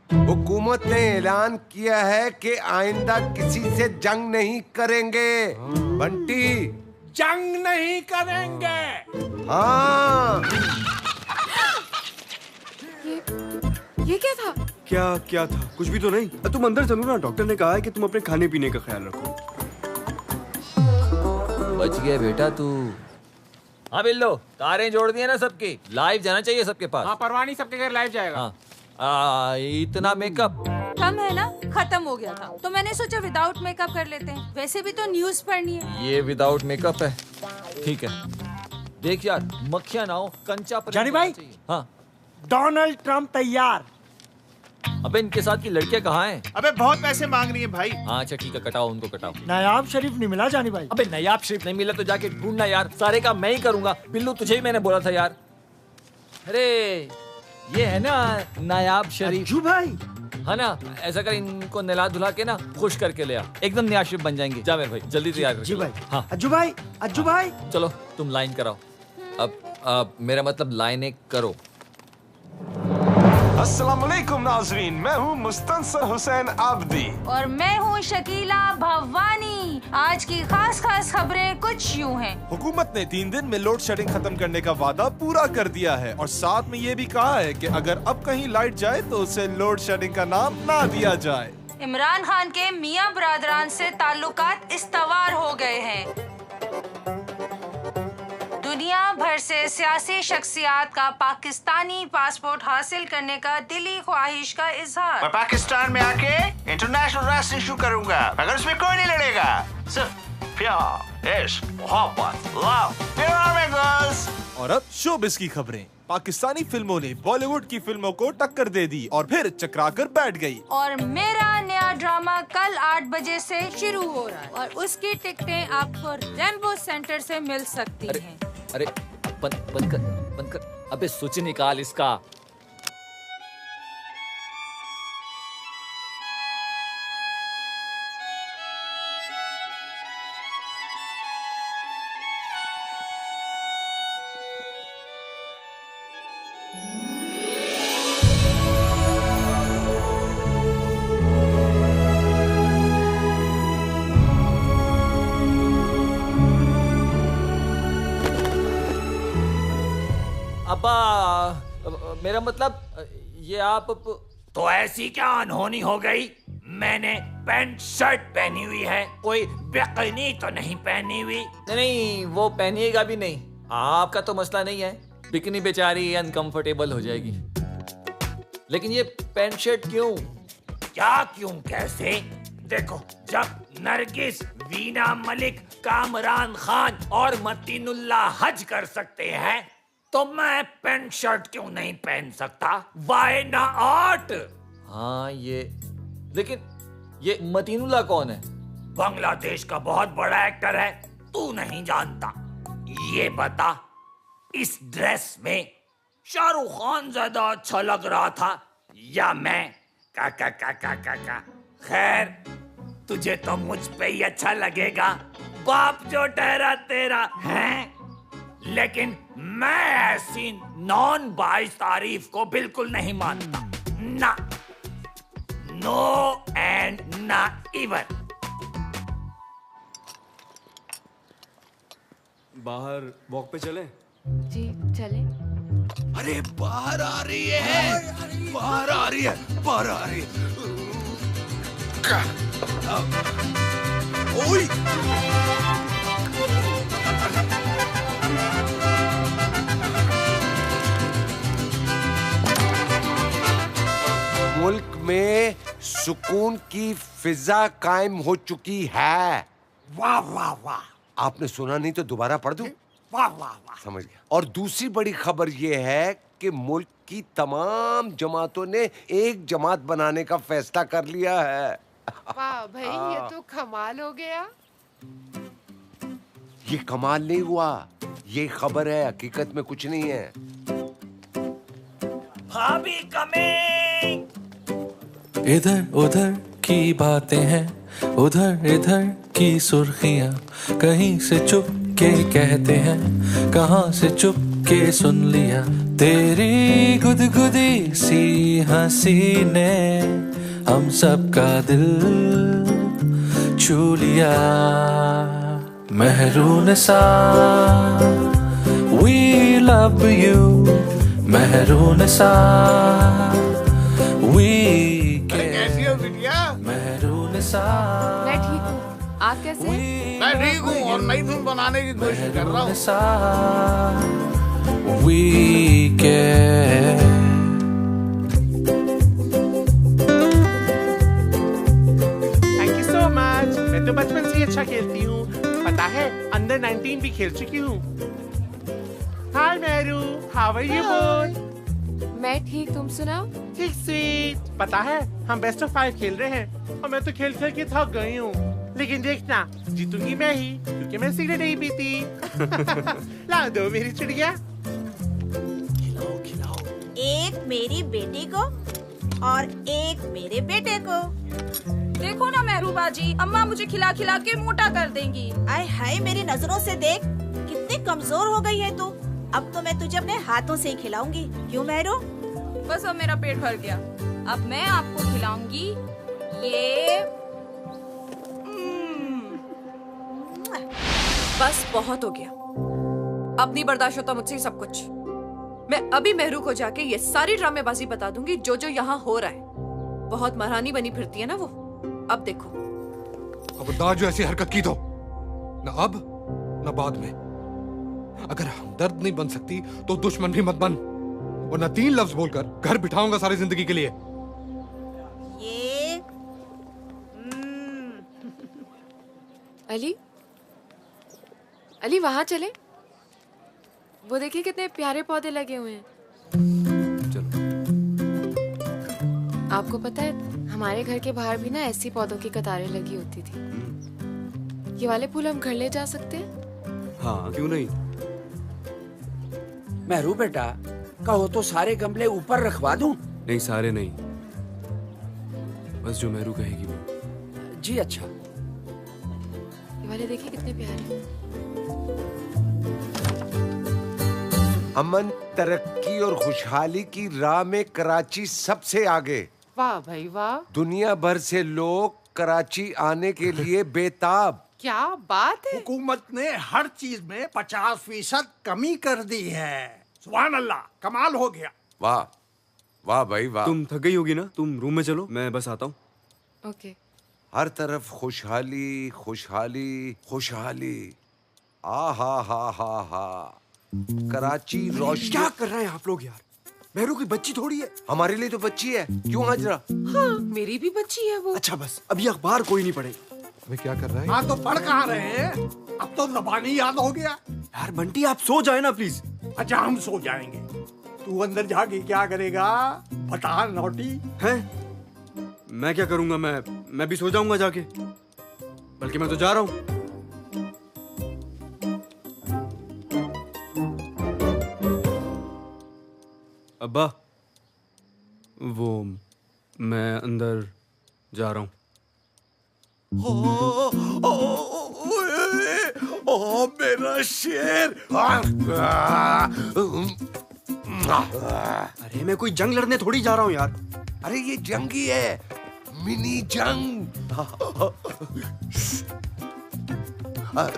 हुकूमत ने ऐलान किया है कि आइंदा किसी से जंग नहीं करेंगे। बंटी, जंग नहीं करेंगे। हाँ। ये क्या था? क्या था? कुछ भी तो नहीं। तुम अंदर चलो ना, डॉक्टर ने कहा है कि तुम अपने खाने पीने का ख्याल रखो। बच गया बेटा तू। हाँ बिल्लो, कारें जोड़ दी है ना सबकी, लाइव जाना चाहिए सबके पास। हाँ परवानी सबके घर लाइव जाएगा। हाँ। इतना मेकअप कम है ना, खत्म हो गया था तो मैंने सोचा विदाउट मेकअप कर लेते हैं। वैसे भी तो न्यूज़ पढ़नी है। ये विदाउट मेकअप है, ठीक है। देख यार, मक्खियां ना हो, कंचा पर जानी भाई। हाँ, डोनाल्ड ट्रम्प तैयार। अबे इनके साथ की लड़कियां कहाँ हैं? अबे बहुत पैसे मांग रही है भाई। हाँ अच्छा ठीक है, कटाओ उनको, कटाओ। नायाब शरीफ नहीं मिला जानी भाई। अबे नायाब शरीफ नहीं मिला तो जाके ढूंढना यार, सारे काम मैं ही करूंगा। बिल्लू तुझे ही मैंने बोला था यार। अरे ये है ना नायाब शरीफ भाई, है ना? ऐसा कर, इनको नहला धुला के ना खुश करके ले आ, एकदम नया शरीफ बन जाएंगे। जा मेरे भाई, जल्दी तैयार कर। जी भाई। हाँ अज्जू भाई, अज्जू भाई। चलो तुम लाइन कराओ। अब मेरा मतलब लाइन एक करो। अस्सलाम वालेकुम नाज़रीन, मैं हूँ मुस्तंसर हुसैन आबदी और मैं हूँ शकीला भवानी। आज की खास खबरें कुछ यूँ हैं। हुकूमत ने 3 दिन में लोड शेडिंग खत्म करने का वादा पूरा कर दिया है और साथ में ये भी कहा है कि अगर अब कहीं लाइट जाए तो उसे लोड शेडिंग का नाम ना दिया जाए। इमरान खान के मियां बरादरान से ताल्लुकात इस्तवार हो गए हैं। दुनिया भर से सियासी शख्सियात का पाकिस्तानी पासपोर्ट हासिल करने का दिली ख्वाहिश का इजहार। मैं पाकिस्तान में आके इंटरनेशनल रेसलिंग शुरू करूंगा, मगर उसमें कोई नहीं लड़ेगा, सिर्फ प्यार, इश्क, मोहब्बत, लव। और अब शोबिस की खबरें। पाकिस्तानी फिल्मों ने बॉलीवुड की फिल्मों को टक्कर दे दी और फिर चकराकर बैठ गई। और मेरा नया ड्रामा कल 8 बजे से शुरू हो रहा है और उसकी टिकटें आपको रेम्बो सेंटर से मिल सकती हैं। अरे बंद कर। अबे सूची निकाल इसका। अब्बा, मेरा मतलब ये आप तो ऐसी क्या अनहोनी हो गई? मैंने पैंट शर्ट पहनी हुई है, कोई बिकनी तो नहीं पहनी हुई। नहीं, वो पहनिएगा भी नहीं। आपका तो मसला नहीं है, बिकनी बेचारी अनकंफर्टेबल हो जाएगी। लेकिन ये पैंट शर्ट क्यों? क्या क्यों कैसे? देखो, जब नरगिस, वीना मलिक, कामरान खान और मतीनुल्लाह हज कर सकते हैं तो मैं पैंट शर्ट क्यों नहीं पहन सकता? Why not? हाँ लेकिन ये मतीनुल्लाह कौन है? बांग्लादेश का बहुत बड़ा एक्टर है, तू नहीं जानता? ये बता, इस ड्रेस में शाहरुख खान ज्यादा अच्छा लग रहा था या मैं? का। खैर, तुझे तो मुझ पे ही अच्छा लगेगा, बाप जो ठहरा तेरा है। लेकिन मैं ऐसी नॉन बाइस तारीफ को बिल्कुल नहीं मानता, ना, नो एंड ना इवन। बाहर वॉक पे चलें? जी चले। अरे बाहर आ रही है, बाहर आ रही है, बाहर आ रही है। ओए! मुल्क में सुकून की फिजा कायम हो चुकी है। वाह वाह वाह। आपने सुना नहीं तो दोबारा पढ़ दूं? वाह वाह वाह। समझ गया। और दूसरी बड़ी खबर यह है कि मुल्क की तमाम जमातों ने एक जमात बनाने का फैसला कर लिया है। वाह भाई, ये तो कमाल हो गया। ये कमाल नहीं हुआ, ये खबर है, हकीकत में कुछ नहीं है। भाभी कमिंग। इधर उधर की बातें हैं, उधर इधर की सुर्खियां, कहीं से चुप के कहते हैं, कहाँ से चुप के सुन लिया। तेरी गुदगुदी सी हंसी ने हम सबका दिल छू लिया। महरून सा we love you, महरून सा we कैसी हो बिटिया? महरून सा। मैं ठीक हूँ, आप कैसे हैं? मैं ठीक हूँ और नई धुन बनाने की कोशिश कर रहा हूँ। We care। Thank you so much. मैं तो बचपन से ही अच्छा खेलती हूँ, पता है, अंडर 19 भी खेल चुकी हूँ। हाय मेरू, हाउ आर यू बोय? मैं ठीक, तुम सुनाओ? ठीक स्वीट। पता है, हम बेस्ट ऑफ 5 खेल रहे हैं और मैं तो खेल खेल के थक गई हूँ। लेकिन देखना, जीतूंगी मैं ही, क्योंकि मैं सिगरेट नहीं पीती। ला दो मेरी चिड़िया। एक मेरी बेटी को और एक मेरे बेटे को। देखो ना मेहरूबा जी, अम्मा मुझे खिला खिला के मोटा कर देंगी। आय हाय, मेरी नजरों से देख कितनी कमजोर हो गई है तू। अब तो मैं तुझे अपने हाथों से ही खिलाऊंगी। क्यों मेहरू? बस अब मेरा पेट भर गया। अब मैं आपको खिलाऊंगी ये। बस बहुत हो गया, अब नहीं बर्दाश्त होता मुझसे सब कुछ। मैं अभी मेहरू को जाके ये सारी ड्रामेबाजी बता दूंगी जो जो यहाँ हो रहा है। बहुत महारानी बनी फिरती है ना वो। अब देखो। खबरदार जो ऐसी हरकत की तो न अब न बाद में। अगर हमदर्द नहीं बन सकती तो दुश्मन भी मत बन, और न 3 लफ्ज बोलकर घर बिठाऊंगा सारी जिंदगी के लिए। ये अली, अली वहां चले, वो देखिए कितने प्यारे पौधे लगे हुए हैं। चलो। आपको पता है हमारे घर के बाहर भी ना ऐसी पौधों की कतारें लगी होती थी। ये वाले फूल हम घर ले जा सकते हैं? हाँ क्यों नहीं। मेहरू बेटा, कहो तो सारे गमले ऊपर रखवा दूं? नहीं सारे नहीं, बस जो मेहरू कहेगी वो। जी अच्छा। ये वाले देखिए कितने प्यारे हैं। अमन, तरक्की और खुशहाली की राह में कराची सबसे आगे। वाह भाई वाह। दुनिया भर से लोग कराची आने के लिए बेताब। क्या बात है। हुकूमत ने हर चीज में 50% कमी कर दी है। सुभान अल्लाह, कमाल हो गया। वाह वाह भाई वाह। तुम थक गई होगी ना, तुम रूम में चलो, मैं बस आता हूँ। ओके। हर तरफ खुशहाली खुशहाली खुशहाली। आ हा। कराची रोशनी। क्या कर रहे हैं आप लोग यार? मेहरू की बच्ची थोड़ी है। हमारे लिए तो बच्ची है, क्यों हाजरा? हाँ मेरी भी बच्ची है वो। अच्छा बस अभी अखबार कोई नहीं पढ़ेगा। वे क्या कर रहा है? हाँ तो पढ़ कहाँ रहे हैं? अब तो ज़बानी याद हो गया। यार बंटी आप सो जाए ना प्लीज। अच्छा हम सो जाएंगे, तू अंदर जाके क्या करेगा बता नौटी। हैं? मैं क्या करूंगा? मैं भी सो जाऊंगा जाके, बल्कि मैं तो जा रहा हूँ। अब्बा, वो मैं अंदर जा रहा हूँ। ओ मेरा शेर। अरे मैं कोई जंग लड़ने थोड़ी जा रहा हूँ यार। अरे ये जंगी है, मिनी जंग।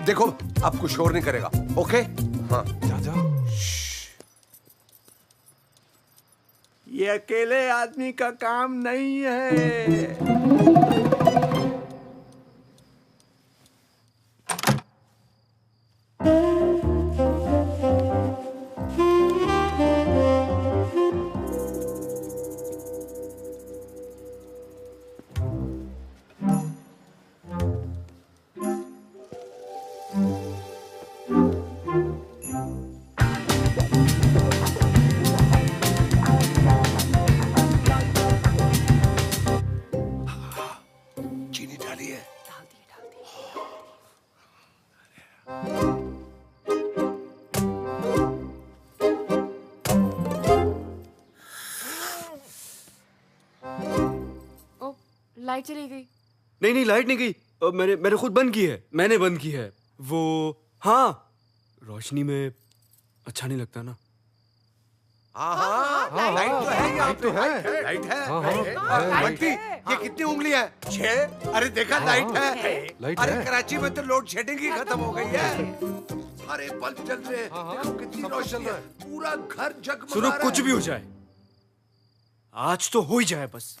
देखो आपको शोर नहीं करेगा, ओके? हाँ जा। ये अकेले आदमी का काम नहीं है। लाइट चली गई। नहीं लाइट नहीं गई, मैंने खुद बंद की है। मैंने बंद की है वो। हाँ रोशनी में अच्छा नहीं लगता ना। हाँ, लाइट तो है, यहाँ पे लाइट है। बंटी, ये कितनी उंगली है? 6। अरे देखा लाइट है। अरे कराची में तो लोड शेडिंग ही खत्म हो गई है, सारे बल्ब जल रहे हैं। देखो कितनी रोशनी है, पूरा घर जगमगा सुनो रहा है। कुछ भी हो जाए, आज तो हो ही जाए बस।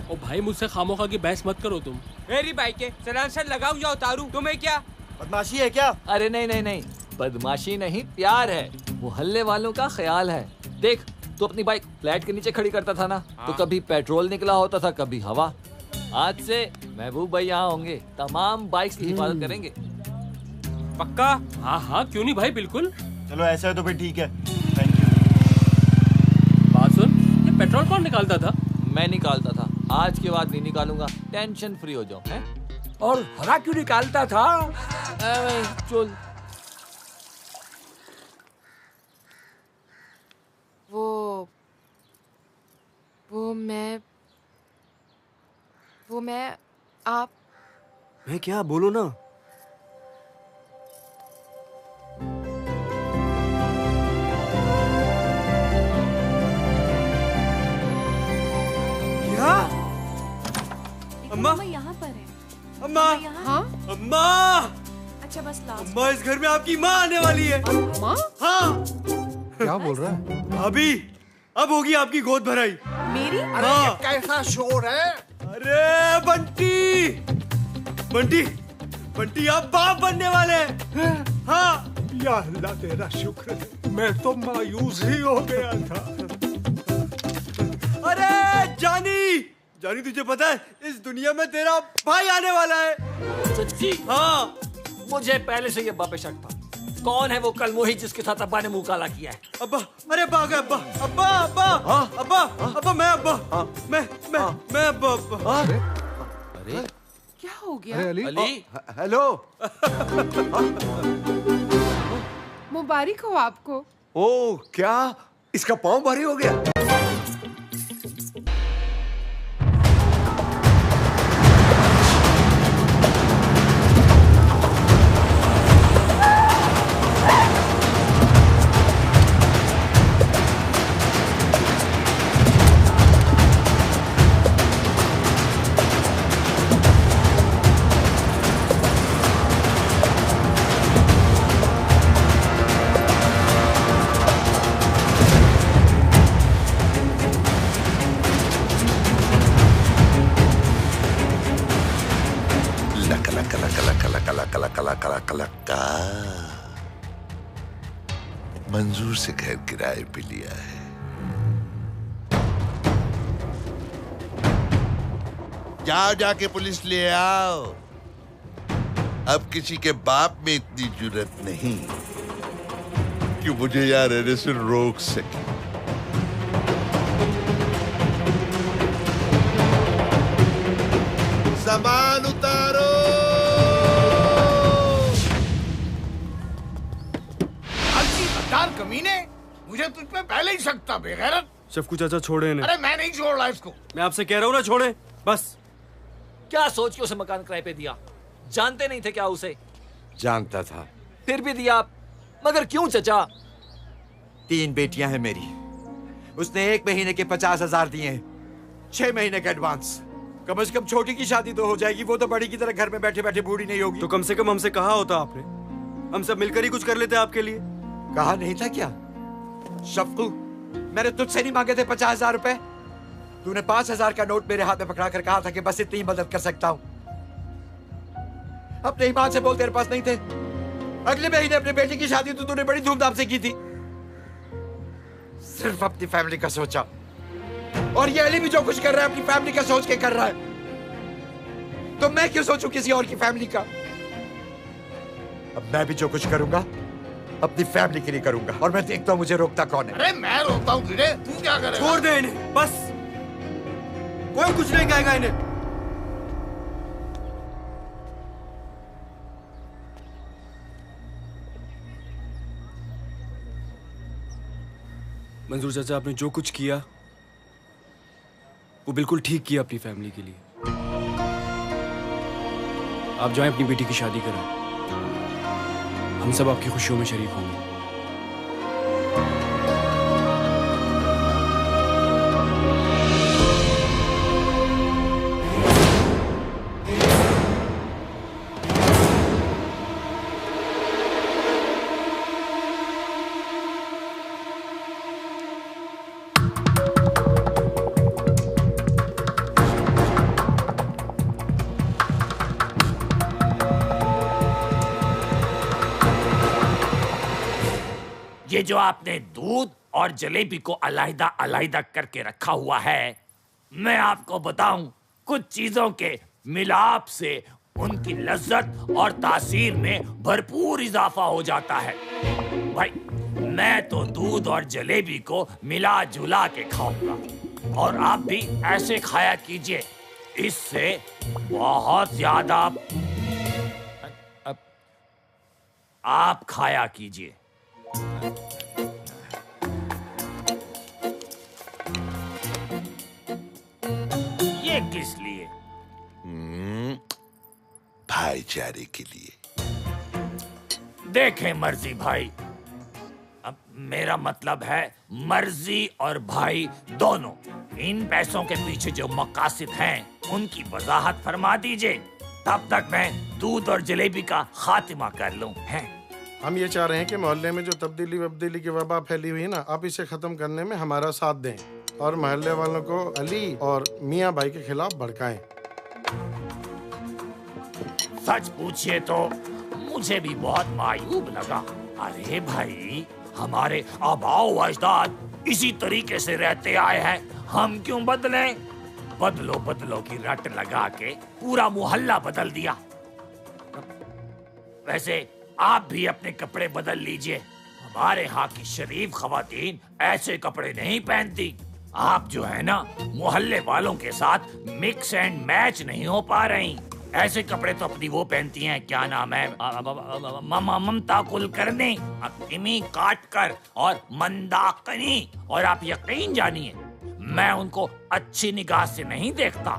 ओ भाई मुझसे खामोखा की बहस मत करो तुम। मेरी बाइक के सलांसर लगाऊं या उतारूं? तुम्हें क्या बदमाशी है क्या? अरे नहीं, बदमाशी नहीं, प्यार है। मोहल्ले वालों का ख्याल है। देख तू अपनी बाइक फ्लैट के नीचे खड़ी करता था ना, तो कभी पेट्रोल निकला होता था, कभी हवा। आज से महबूब भाई यहाँ होंगे, तमाम बाइक्स की हिफाजत करेंगे। पक्का? हाँ क्यों नहीं भाई, बिल्कुल। चलो ऐसा है तो फिर ठीक है। बात सुन, ये पेट्रोल कौन निकालता था? मैं निकालता था, आज के बाद नहीं निकालूंगा। टेंशन फ्री हो जाओ। हैं? और हरा क्यों निकालता था? चल। वो मैं आप। मैं क्या बोलो ना। अम्मा यहाँ पर है। अम्मा हाँ? अम्मा अच्छा बस लास्ट। अम्मा इस घर में आपकी माँ आने वाली है। माँ? हाँ। क्या बोल रहा है? अभी अब होगी आपकी गोद भराई। मेरी? अरे ये कैसा शोर है? अरे बंटी बंटी बंटी आप बाप बनने वाले हैं। हाँ या अल्लाह तेरा शुक्र है, मैं तो मायूस ही हो गया था। अरे जानी जानी तुझे पता है इस दुनिया में तेरा भाई आने वाला है। सच्ची? हाँ मुझे पहले से ये अब्बा पे शक था। कौन है वो कल मोही जिसके साथ अब्बा ने मुंह काला किया है? अब्बा अरे अब्बा अब्बा अब्बा अब्बा अब्बा अब्बा मैं अब्बा मैं अब्बा। अरे क्या हो गया? अरे अली, अली? हेलो। मुबारक हो आपको। ओ क्या इसका पाँव भारी हो गया? मंजूर से घर किराए पे लिया है। जाओ जाके पुलिस ले आओ। अब किसी के बाप में इतनी जुर्रत नहीं कि मुझे यहाँ रहने से रोक सके। सामान उतारो। कमीने, मुझे तुझ पे पहले ही शक था बेगैरत। शफकू चाचा छोड़े इन्हें। अरे मैं नहीं छोड़ रहा इसको। मैं आपसे कह रहा हूँ ना छोड़े बस। क्या सोच के उसे मकान किराए पे दिया? जानते नहीं थे क्या उसे? जानता था। फिर भी दिया, मगर क्यों चचा? 3 बेटियां हैं मेरी। उसने 1 महीने के 50,000 दिए हैं, 6 महीने का एडवांस। कम से कम छोटी की शादी तो हो जाएगी, वो तो बड़ी की तरह घर में बैठे बैठे बूढ़ी नहीं होगी। तो कम से कम हमसे कहा होता आपने, हम सब मिलकर ही कुछ कर लेते आपके लिए। कहा नहीं था क्या? शफकू, मैंने तुझसे नहीं मांगे थे 50,000 रुपए। तूने 5,000 का नोट मेरे हाथ में पकड़ा कर कहा था कि बस इतनी मदद कर सकता हूं। अपने ईमान से बोल, तेरे पास नहीं थे। अगले महीने अपने बेटी की शादी तो तूने बड़ी धूमधाम से की थी। सिर्फ अपनी फैमिली का सोचा। और ये अली भी जो कुछ कर रहा है अपनी फैमिली का सोच के कर रहा है। तो मैं क्यों सोचूं किसी और की फैमिली का? अब मैं भी जो कुछ करूंगा अपनी फैमिली के लिए करूंगा, और मैं देखता हूं मुझे रोकता कौन है। अरे मैं रोकता हूँ तुझे, तू क्या करेगा? छोड़ दे इन्हें बस, कोई कुछ नहीं कहेगा इन्हें। मंजूर चाचा, आपने जो कुछ किया वो बिल्कुल ठीक किया अपनी फैमिली के लिए। आप जाएं अपनी बेटी की शादी करें, हम सब आपकी खुशियों में शरीक होंगे। ये जो आपने दूध और जलेबी को अलग अलग करके रखा हुआ है, मैं आपको बताऊं, कुछ चीजों के मिलाप से उनकी लज्जत और तासीर में भरपूर इजाफा हो जाता है। भाई, मैं तो दूध और जलेबी को मिला जुला के खाऊंगा, और आप भी ऐसे खाया कीजिए। इससे बहुत ज्यादा आप खाया कीजिए। ये किस लिए? भाईचारे के लिए। देखें मर्जी भाई, अब मेरा मतलब है मर्जी और भाई दोनों। इन पैसों के पीछे जो मकासद हैं उनकी वजाहत फरमा दीजिए, तब तक मैं दूध और जलेबी का खात्मा कर लूं। हैं? हम ये चाह रहे हैं कि मोहल्ले में जो तब्दीली की वबा फैली हुई है ना, आप इसे खत्म करने में हमारा साथ दें और मोहल्ले वालों को अली और मियाँ भाई के खिलाफ भड़काएं। सच पूछिए तो मुझे भी बहुत मायूब लगा। अरे भाई, हमारे आबाओ अजदाद इसी तरीके से रहते आए हैं, हम क्यों बदलें? बदलो बदलो की रट लगा के पूरा मोहल्ला बदल दिया। वैसे आप भी अपने कपड़े बदल लीजिए। हमारे यहाँ की शरीफ खवातीन ऐसे कपड़े नहीं पहनती। आप जो है ना, मोहल्ले वालों के साथ मिक्स एंड मैच नहीं हो पा रही। ऐसे कपड़े तो अपनी वो पहनती हैं, क्या नाम है, ममता कुलकर्णी, अक्तिमी काटकर और मंदाकिनी। और आप यकीन जानिए, मैं उनको अच्छी निगाह से नहीं देखता।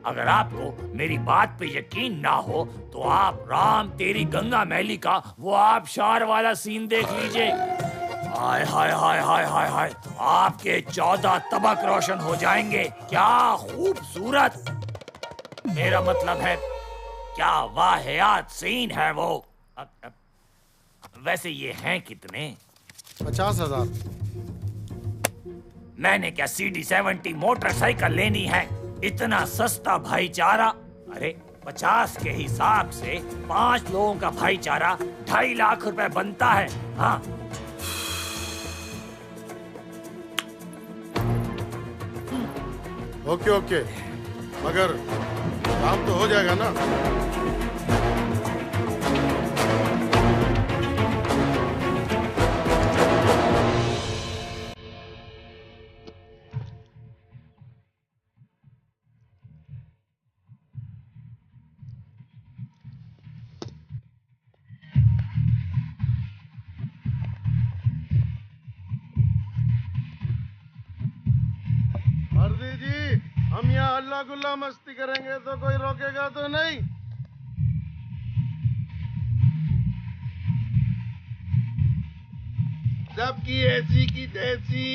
अगर आपको मेरी बात पे यकीन ना हो तो आप राम तेरी गंगा मैली का वो आबशार वाला सीन देख लीजिए। हाय हाय हाय हाय हाय हाय, आपके 14 तबक रोशन हो जाएंगे। क्या खूबसूरत, मेरा मतलब है क्या वाहियात सीन है वो। वैसे ये हैं कितने? 50,000। मैंने क्या CD70 मोटरसाइकिल लेनी है? इतना सस्ता भाईचारा। अरे 50 के हिसाब से 5 लोगों का भाईचारा 2.5 लाख रुपए बनता है। हाँ, ओके ओके, मगर काम तो हो जाएगा ना? हम यहाँ अल्लाह गुल्ला मस्ती करेंगे तो कोई रोकेगा तो नहीं। सबकी ऐसी की तैसी।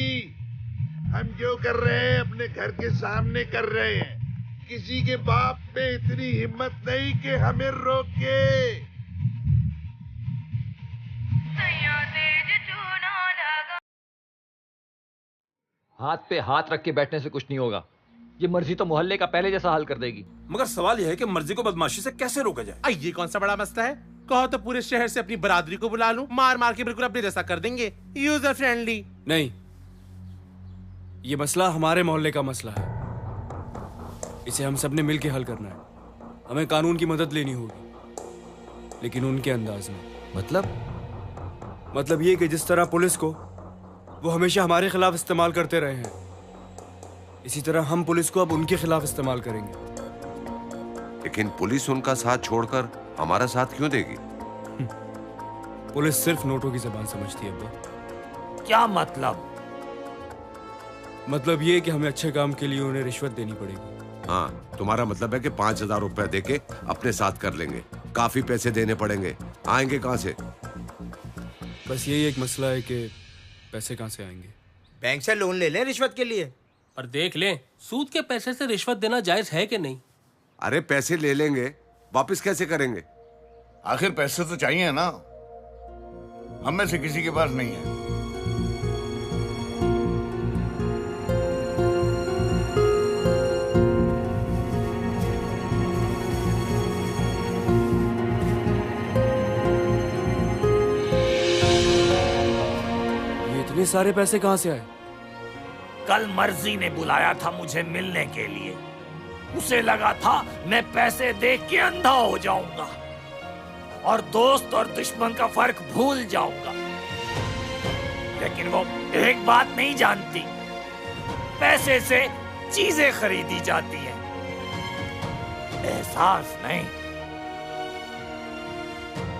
हम जो कर रहे हैं अपने घर के सामने कर रहे हैं। किसी के बाप में इतनी हिम्मत नहीं कि हमें रोके। हाथ पे हाथ रख के बैठने से कुछ नहीं होगा। ये मर्जी तो मोहल्ले का पहले जैसा हाल कर देगी। मगर सवाल यह है कि मर्जी को बदमाशी से कैसे रोका जाए? ये कौन सा बड़ा मसला है? कहो तो पूरे शहर से अपनी बरादरी को बुला लूं, मार मार के बिल्कुल अपने जैसा कर देंगे, यूजर फ्रेंडली। नहीं, ये मसला हमारे मोहल्ले का मसला है। इसे हम सब ने मिलकर हल करना है। हमें कानून की मदद लेनी होगी, लेकिन उनके अंदाज में। मतलब ये कि जिस तरह पुलिस को वो हमेशा हमारे खिलाफ इस्तेमाल करते रहे हैं, इसी तरह हम पुलिस को अब उनके खिलाफ इस्तेमाल करेंगे। लेकिन पुलिस उनका साथ छोड़कर हमारा साथ क्यों देगी? पुलिस सिर्फ नोटों की ज़बान समझती है अब्बा। क्या मतलब? मतलब ये कि हमें अच्छे काम के लिए उन्हें रिश्वत देनी पड़ेगी। हाँ, तुम्हारा मतलब है कि 5,000 रुपए देके अपने साथ कर लेंगे। काफी पैसे देने पड़ेंगे, आएंगे कहाँ से? बस यही एक मसला है कि पैसे कहाँ से आएंगे। बैंक से लोन ले लें रिश्वत के लिए। और देख लें सूद के पैसे से रिश्वत देना जायज है कि नहीं। अरे पैसे ले लेंगे, वापस कैसे करेंगे? आखिर पैसे तो चाहिए ना, हम में से किसी के पास नहीं है। ये इतने सारे पैसे कहाँ से आए? कल मर्जी ने बुलाया था मुझे मिलने के लिए। उसे लगा था मैं पैसे देख के अंधा हो जाऊंगा और दोस्त और दुश्मन का फर्क भूल जाऊंगा, लेकिन वो एक बात नहीं जानती, पैसे से चीजें खरीदी जाती हैं, एहसास नहीं।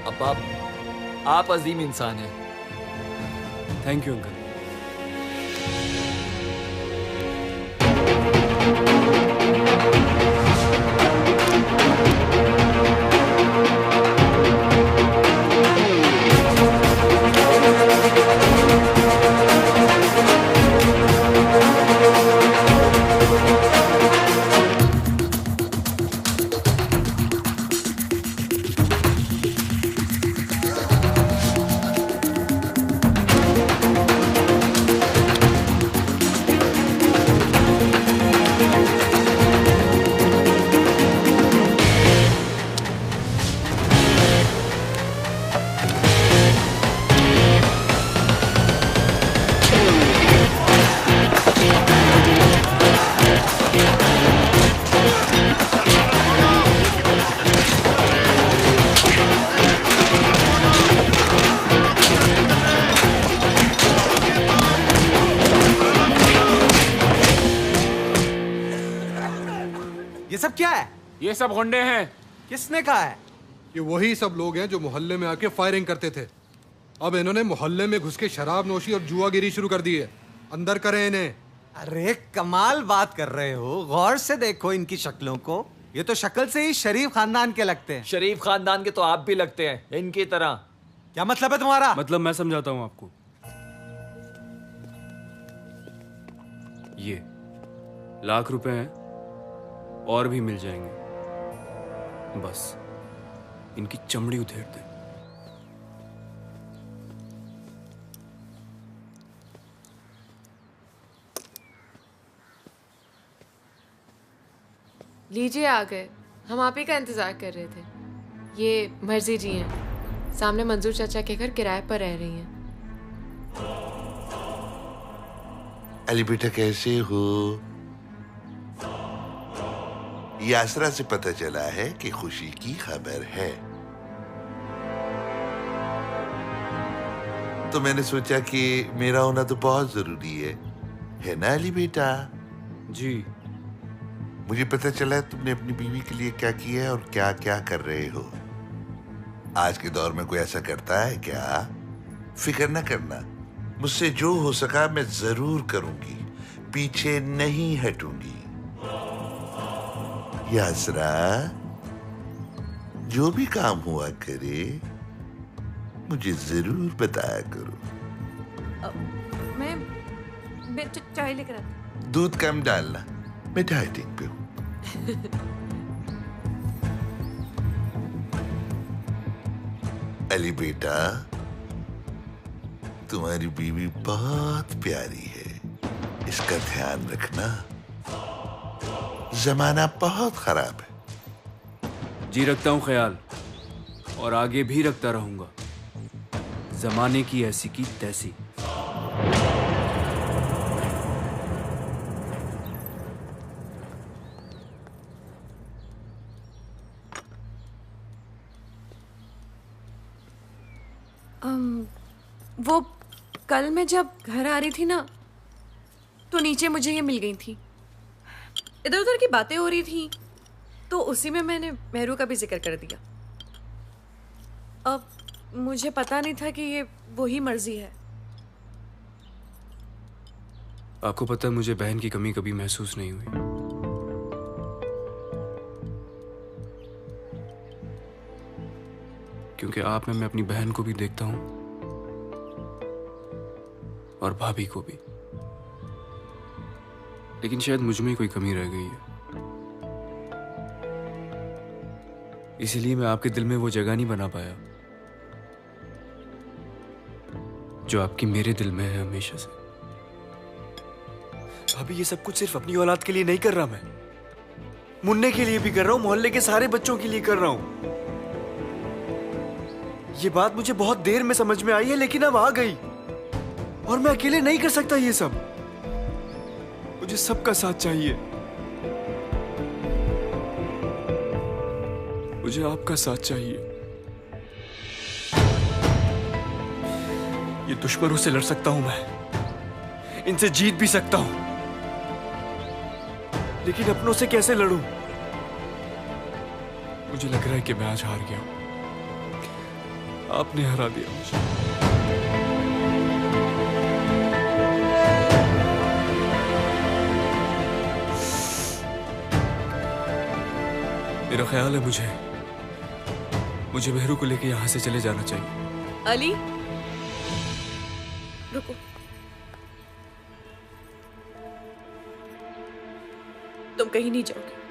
अब आप अजीम इंसान हैं। Thank you uncle. ये सब क्या है? ये सब गुंडे हैं। किसने कहा है? ये वही सब लोग हैं जो मोहल्ले में आके फायरिंग करते थे। अब इन्होंने मोहल्ले में घुस के शराब नोशी और जुआगिरी शुरू कर दी है। अंदर करें इन्हें। अरे कमाल बात कर रहे हो, गौर से देखो इनकी शक्लों को। ये तो शक्ल से ही शरीफ खानदान के लगते हैं। शरीफ खानदान के तो आप भी लगते हैं, इनकी तरह। क्या मतलब है तुम्हारा? मतलब मैं समझाता हूं आपको। ये लाख रुपए हैं और भी मिल जाएंगे, बस इनकी चमड़ी उधेड़ दे। लीजिए, आ गए। हम आप ही का इंतजार कर रहे थे। ये मर्जी जी हैं, सामने मंजूर चाचा के घर किराए पर रह रही हैं। अली बेटा कैसे हो? यासरा से पता चला है कि खुशी की खबर है, तो मैंने सोचा कि मेरा होना तो बहुत जरूरी है ना अली बेटा? जी। मुझे पता चला है तुमने अपनी बीवी के लिए क्या किया है और क्या क्या कर रहे हो। आज के दौर में कोई ऐसा करता है क्या? फिक्र न करना, मुझसे जो हो सका मैं जरूर करूंगी, पीछे नहीं हटूंगी। यासरा, जो भी काम हुआ करे मुझे जरूर बताया करो। मैं चाय लेकर आती। दूध कम डालना, मैं डाइटिंग पे हूं। अली बेटा, तुम्हारी बीवी बहुत प्यारी है, इसका ध्यान रखना। जमाना बहुत खराब है। जी रखता हूं ख्याल, और आगे भी रखता रहूंगा। जमाने की ऐसी की तैसी। वो कल मैं जब घर आ रही थी ना, तो नीचे मुझे ये मिल गई थी। इधर उधर की बातें हो रही थी, तो उसी में मैंने मेहरू का भी जिक्र कर दिया। अब मुझे पता नहीं था कि ये वही मर्जी है। आपको पता है, मुझे बहन की कमी कभी महसूस नहीं हुई। क्योंकि आप में मैं अपनी बहन को भी देखता हूं और भाभी को भी, लेकिन शायद मुझ में कोई कमी रह गई है। इसीलिए मैं आपके दिल में वो जगह नहीं बना पाया जो आपकी मेरे दिल में है हमेशा से। भाभी, ये सब कुछ सिर्फ अपनी औलाद के लिए नहीं कर रहा मैं, मुन्ने के लिए भी कर रहा हूं, मोहल्ले के सारे बच्चों के लिए कर रहा हूं। ये बात मुझे बहुत देर में समझ में आई है, लेकिन अब आ गई, और मैं अकेले नहीं कर सकता ये सब। मुझे सबका साथ चाहिए। मुझे आपका साथ चाहिए। ये दुश्मनों से लड़ सकता हूं मैं, इनसे जीत भी सकता हूं, लेकिन अपनों से कैसे लड़ूं? मुझे लग रहा है कि मैं आज हार गया हूं। आपने हरा दिया मुझे। मेरा ख्याल है मुझे मेहरू को लेके यहां से चले जाना चाहिए। अली, रुको। तुम कहीं नहीं जाओगे।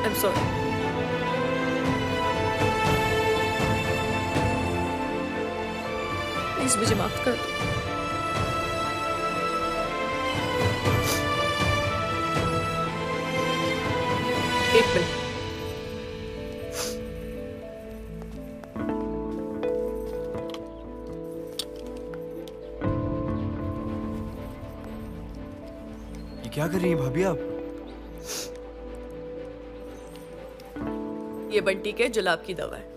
I'm sorry. प्लीज मुझे माफ कर दो। एक मिनट। ये क्या कर रही हैं भाभी आप? ये बंटी के जुलाब की दवा है।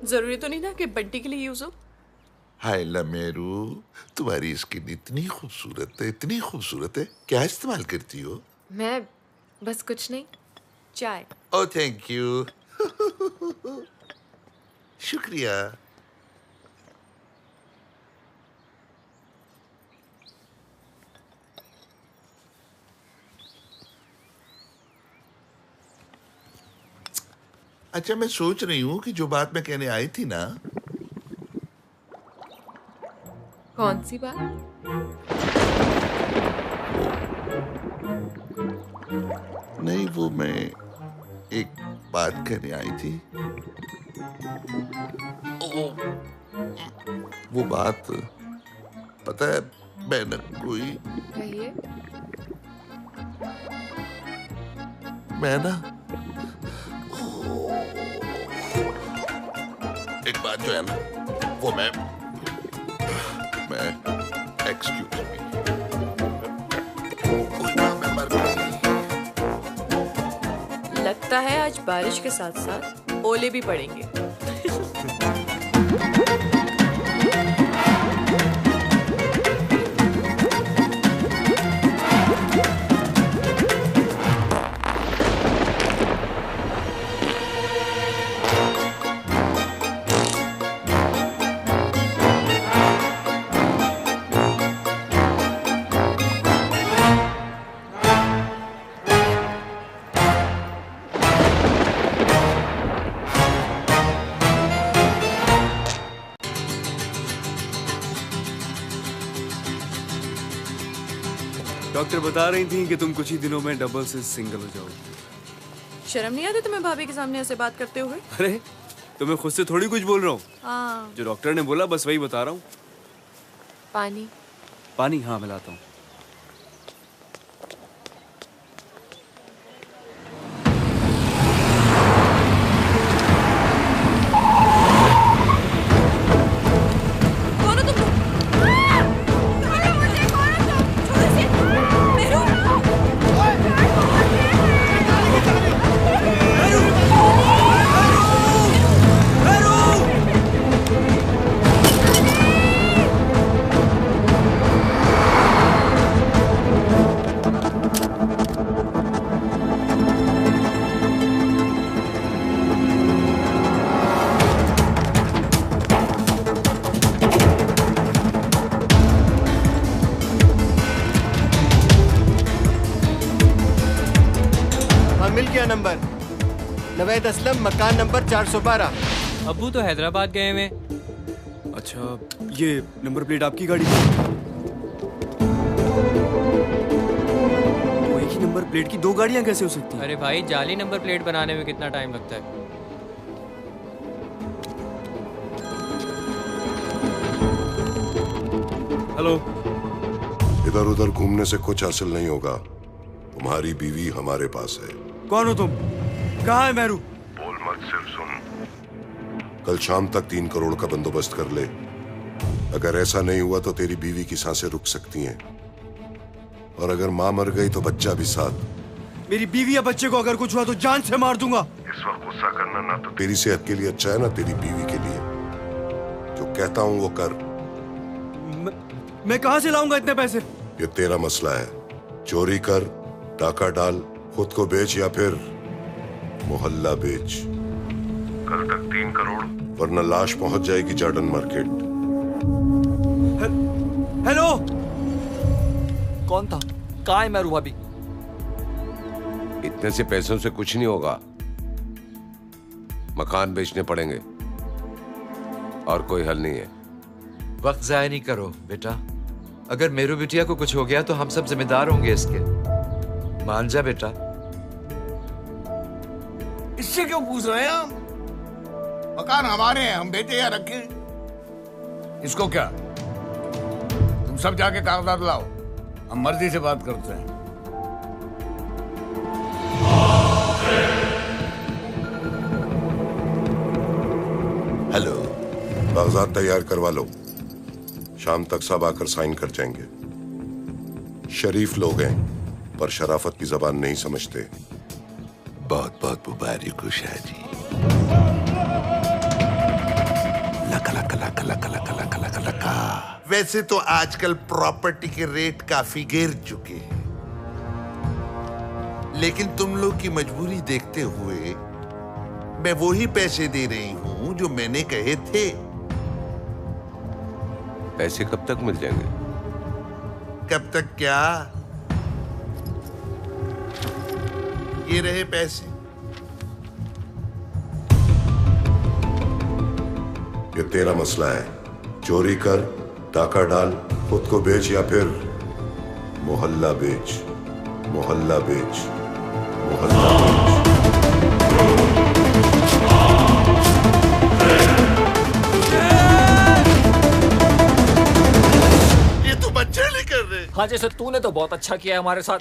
जरूरी तो नहीं ना कि बंटी के लिए यूज हो। हाय लमेरू, तुम्हारी स्किन इतनी खूबसूरत है, क्या इस्तेमाल करती हो? मैं बस कुछ नहीं, चाय। ओह थैंक यू। शुक्रिया। अच्छा, मैं सोच रही हूँ कि जो बात मैं कहने आई थी ना। कौन सी बात? नहीं, वो मैं एक बात कहने आई थी। वो बात पता है, मैं न कोई कहिए। मैं ना एक बात जो है ना, वो मैं एक्सक्यूज मी, लगता है आज बारिश के साथ साथ ओले भी पड़ेंगे। डॉक्टर बता रही थी कि तुम कुछ ही दिनों में डबल से सिंगल हो जाओगी। शर्म नहीं आती तुम्हें भाभी के सामने ऐसे बात करते हुए? अरे तो मैं खुद से थोड़ी कुछ बोल रहा हूँ। हाँ। जो डॉक्टर ने बोला बस वही बता रहा हूँ। पानी। पानी, हाँ मैं लाता हूँ। नंबर नवेद असलम, मकान नंबर 412। अब्बू तो हैदराबाद गए हुए। अच्छा, ये नंबर प्लेट आपकी गाड़ी की? तो एक ही नंबर प्लेट की दो गाड़ियां कैसे हो सकती हैं? अरे भाई, जाली नंबर प्लेट बनाने में कितना टाइम लगता है? हेलो। इधर उधर घूमने से कुछ हासिल नहीं होगा। तुम्हारी बीवी हमारे पास है। कौन हो तुम? कहाँ है मेहरू? बोल मत, सिर्फ सुन। कल शाम तक 3 करोड़ का बंदोबस्त कर ले। अगर ऐसा नहीं हुआ तो तेरी बीवी की सांसें रुक सकती हैं, और अगर मां मर गई तो बच्चा भी साथ। मेरी बीवी या बच्चे को अगर कुछ हुआ तो जान से मार दूंगा। इस वक्त गुस्सा करना ना तो तेरी सेहत के लिए अच्छा है, ना तेरी बीवी के लिए। जो कहता हूं वो कर। मैं कहां से लाऊंगा इतने पैसे? ये तेरा मसला है। चोरी कर, डाका डाल, खुद को बेच या फिर मोहल्ला बेच। कल तक 3 करोड़, वरना लाश पहुंच जाएगी जार्डन मार्केट। हेलो। कौन था? कहाँ है मेहरू भाभी? इतने से पैसों से कुछ नहीं होगा। मकान बेचने पड़ेंगे और कोई हल नहीं है। वक्त जाया नहीं करो बेटा। अगर मेरू बिटिया को कुछ हो गया तो हम सब जिम्मेदार होंगे इसके। मान जा बेटा। इससे क्यों पूछ रहे हैं हम? मकान हमारे हैं, हम बेचे या रखे। इसको क्या? तुम सब जाके कागजात लाओ, हम मर्जी से बात करते हैं। हेलो। कागजात तैयार करवा लो, शाम तक सब आकर साइन कर जाएंगे। शरीफ लोग हैं पर शराफत की जबान नहीं समझते। बहुत बहुत मुबारक हो Shahji. Luck luck luck luck luck luck luck luck वैसे तो आजकल प्रॉपर्टी के रेट काफी गिर चुके हैं, लेकिन तुम लोग की मजबूरी देखते हुए मैं वही पैसे दे रही हूं जो मैंने कहे थे। पैसे कब तक मिल जाएंगे? कब तक क्या? ये रहे पैसे। ये तेरा मसला है। चोरी कर, डाका डाल, खुद को बेच या फिर मोहल्ला बेच, मोहल्ला बेच, मोहल्ला बेच। ये तो बच्चे नहीं कर रहे। हाँ, जैसे तूने तो बहुत अच्छा किया है हमारे साथ।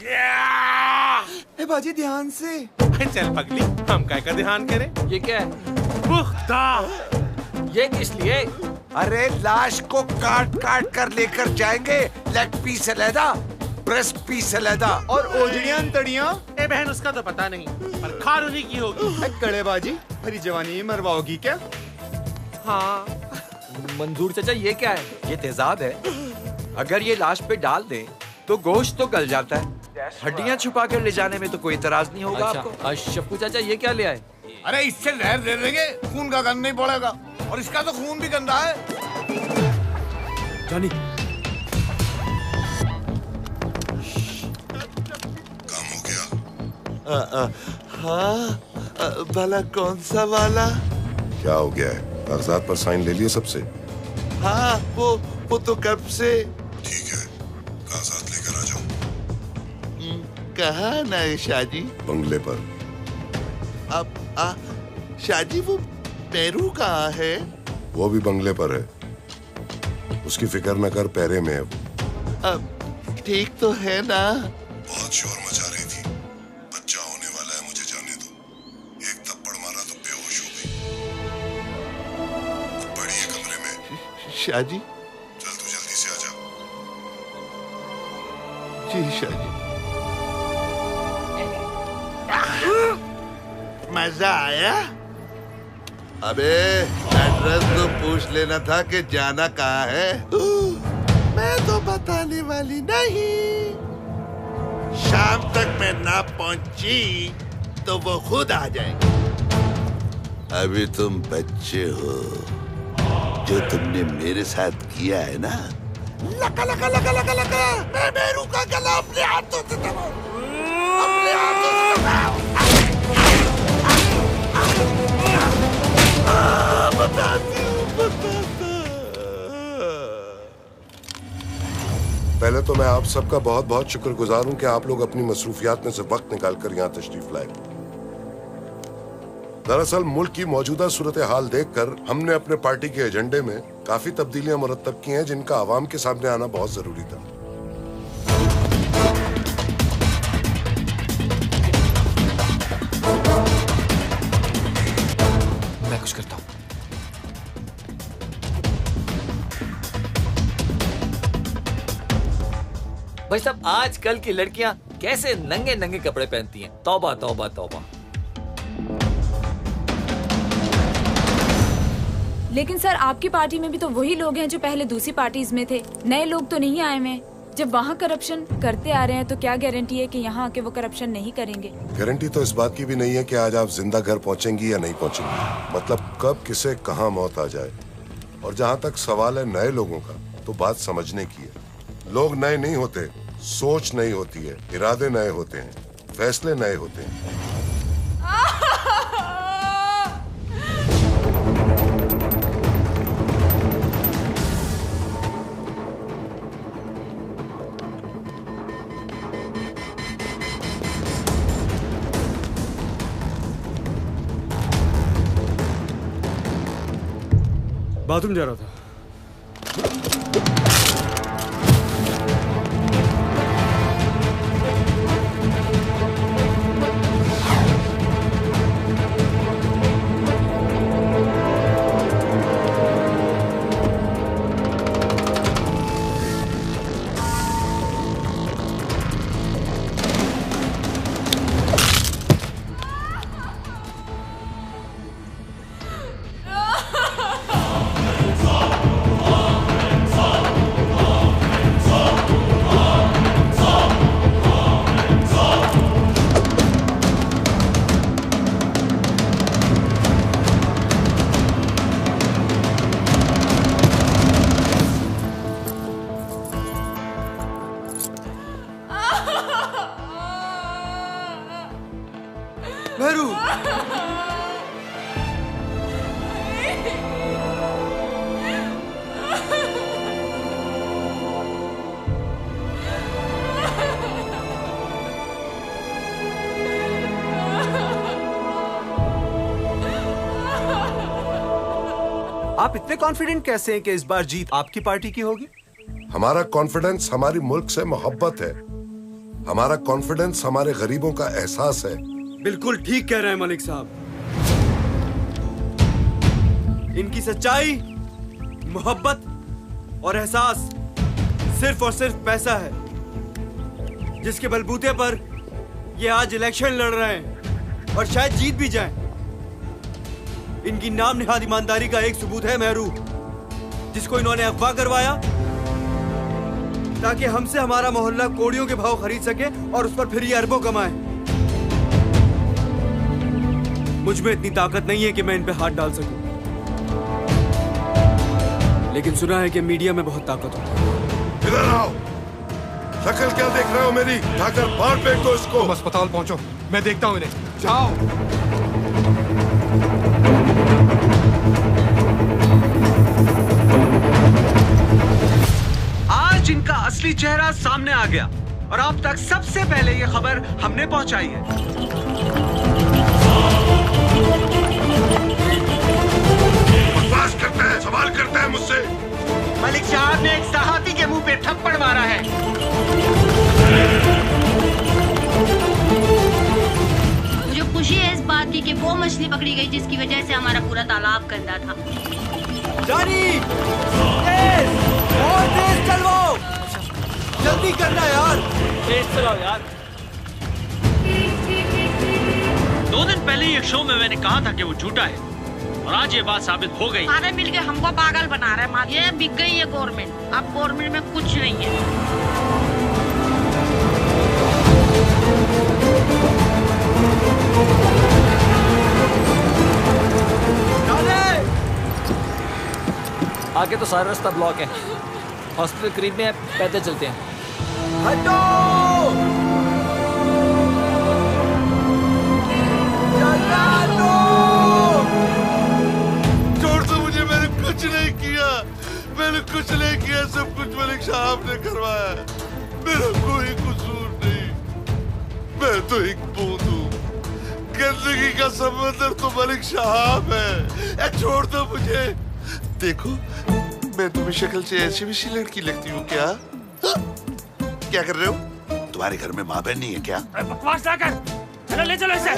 ए बाजी ध्यान से। चल पगली, हम क्या का ध्यान करें? ये क्या है? पुख्ता। ये किस लिए? अरे लाश को काट काट कर लेकर जाएंगे। लेग पीस अलहदा, ब्रेस्ट पीस अलहदा और ओजड़ियां तड़ियां। ए बहन, उसका तो पता नहीं, पर खारूनी की होगी। कड़ेबाजी भरी जवानी मरवाओगी क्या? हाँ। मंजूर चाचा, ये क्या है? ये तेजाब है। अगर ये लाश पे डाल दें तो गोश्त तो गल जाता है। हड्डियां छुपा कर ले जाने में तो कोई इतराज नहीं होगा आपको। शप्पू चाचा, ये क्या ले आए? अरे इससे जहर दे देंगे, खून का गंद नहीं पड़ेगा, और इसका तो खून भी गंदा है। जानी, काम हो गया? हाँ, भला कौन सा वाला? क्या हो गया है? कागजात पर साइन ले लिए सबसे? हाँ, वो तो कब से। ठीक है, कागजात लेकर आ जाओ। कहाँ ना है शाहजी? बंगले पर। अब शाहजी, वो पेरू कहाँ है? वो भी बंगले पर है। उसकी फिक्र न कर, पैरे में है वो। अब ठीक तो है ना? बहुत शोर मचा रही थी। बच्चा होने वाला है, मुझे जाने दो। एक थप्पड़ मारा तो बेहोश हो गई। अब बड़ी है कमरे में। शाहजी। चल तू जल्दी से आ जा। जी शाहजी। मजा आया? अबे एड्रेस तो पूछ लेना था कि जाना कहाँ है। मैं तो बताने वाली नहीं। शाम तक मैं ना पहुंची तो वो खुद आ जाएंगे। अभी तुम बच्चे हो। जो तुमने मेरे साथ किया है ना, लका लका लका लका लका, मैं मेरू का गला अपने हाथों से दबाऊं, अपने हाथों से दबाऊं। पहले तो मैं आप सबका बहुत बहुत शुक्रगुजार हूं कि आप लोग अपनी मसरूफियात में से वक्त निकालकर यहाँ तशरीफ लाए। दरअसल मुल्क की मौजूदा सूरत हाल देखकर हमने अपने पार्टी के एजेंडे में काफी तब्दीलियां मुरतब की हैं, जिनका आवाम के सामने आना बहुत जरूरी था। मैं कुछ करता हूँ। भाई साहब, आजकल की लड़कियां कैसे नंगे नंगे कपड़े पहनती हैं। तौबा तौबा तौबा। लेकिन सर, आपकी पार्टी में भी तो वही लोग हैं जो पहले दूसरी पार्टीज में थे। नए लोग तो नहीं आए हैं। जब वहाँ करप्शन करते आ रहे हैं तो क्या गारंटी है कि यहाँ आके वो करप्शन नहीं करेंगे? गारंटी तो इस बात की भी नहीं है कि आज आप जिंदा घर पहुंचेंगी या नहीं पहुंचेंगी। मतलब कब किसे कहाँ मौत आ जाए। और जहाँ तक सवाल है नए लोगों का, तो बात समझने की है। लोग नए नहीं होते, सोच नई होती है, इरादे नए होते हैं, फैसले नए होते हैं। बाथरूम जा रहा था। आप इतने कॉन्फिडेंट कैसे हैं कि इस बार जीत आपकी पार्टी की होगी? हमारा कॉन्फिडेंस हमारी मुल्क से मोहब्बत है। हमारा कॉन्फिडेंस हमारे गरीबों का एहसास है। बिल्कुल ठीक कह रहे हैं मलिक साहब। इनकी सच्चाई, मोहब्बत और एहसास सिर्फ और सिर्फ पैसा है, जिसके बलबूते पर ये आज इलेक्शन लड़ रहे हैं और शायद जीत भी जाएं। इनकी नाम निहाद ईमानदारी का एक सबूत है मेहरू, जिसको इन्होंने अगवा करवाया ताकि हमसे हमारा मोहल्ला कोड़ियों के भाव खरीद सके और उस पर फिर ये अरबों कमाए। मुझ में इतनी ताकत नहीं है कि मैं इन पे हाथ डाल सकूं, लेकिन सुना है कि मीडिया में बहुत ताकत होती है। इधर आओ। शक्ल क्या देख रहे हो मेरी? ठाकर बाहर फेंक दो इसको। तुम अस्पताल पहुंचो, मैं देखता हूं इन्हें। जाओ। आज इनका असली चेहरा सामने आ गया और आप तक सबसे पहले ये खबर हमने पहुंचाई है। बकवास करता है, सवाल करता है मुझसे। मलिक साहब ने एक सहाफी के मुंह पे थप्पड़ मारा है। मुझे खुशी है इस बात की कि वो मछली पकड़ी गई जिसकी वजह से हमारा पूरा तालाब गंदा था। जानी, तेज, और तेज चलो, जल्दी करना यार, तेज चलाओ यार। 2 दिन पहले ही एक शो में मैंने कहा था कि वो झूठा है और आज ये बात साबित हो गई। सारे मिलके हमको पागल बना रहे हैं। ये बिक गई है गवर्नमेंट, अब गवर्नमेंट में कुछ नहीं है। आगे तो सारा रास्ता ब्लॉक है। हॉस्पिटल करीब में है, पैदल चलते हैं। हटो! छोड़ दो मुझे, मैंने कुछ नहीं किया। मैंने कुछ नहीं किया, सब कुछ मलिक साहब ने करवाया। मेरा कोई कसूर नहीं। मैं तो एक बूंद हूँ। गंदगी का समंदर तो मलिक साहब है। छोड़ दो मुझे। देखो, मैं तुम्हें शक्ल से ऐसी वैसी लड़की लगती हूँ क्या? क्या कर रहे हो? तुम्हारे घर में माँ बहन नहीं है क्या? बकवास ना कर, चलो ले चलो इसे।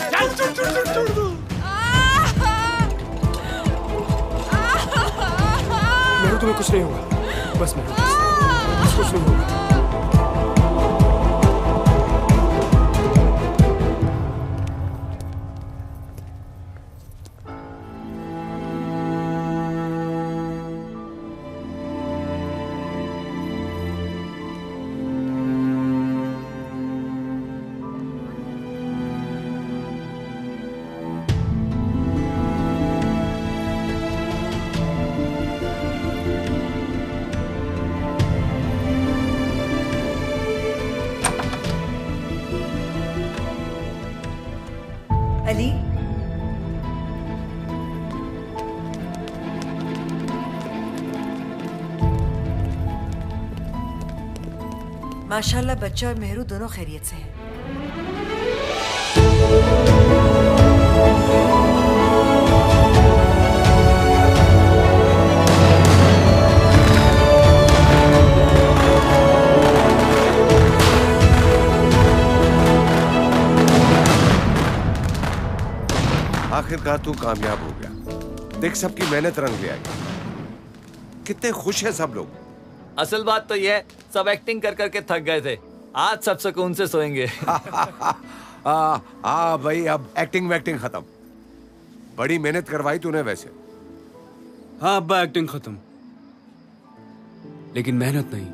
चल छोड़ दो। मेरे तुम्हें कुछ नहीं होगा, बस मेरे कुछ नहीं होगा। अली, माशाल्लाह बच्चा और मेहरू दोनों खैरियत से हैं। आखिरकार तू कामयाब हो गया। देख, सबकी मेहनत रंग ले आई। कितने खुश हैं सब लोग। असल बात तो ये है, सब एक्टिंग कर करके थक गए थे। आज सब सुकून से सोएंगे। भाई, अब एक्टिंग वैक्टिंग खत्म। बड़ी मेहनत करवाई तूने वैसे। हाँ अब्बा, एक्टिंग खत्म, लेकिन मेहनत नहीं।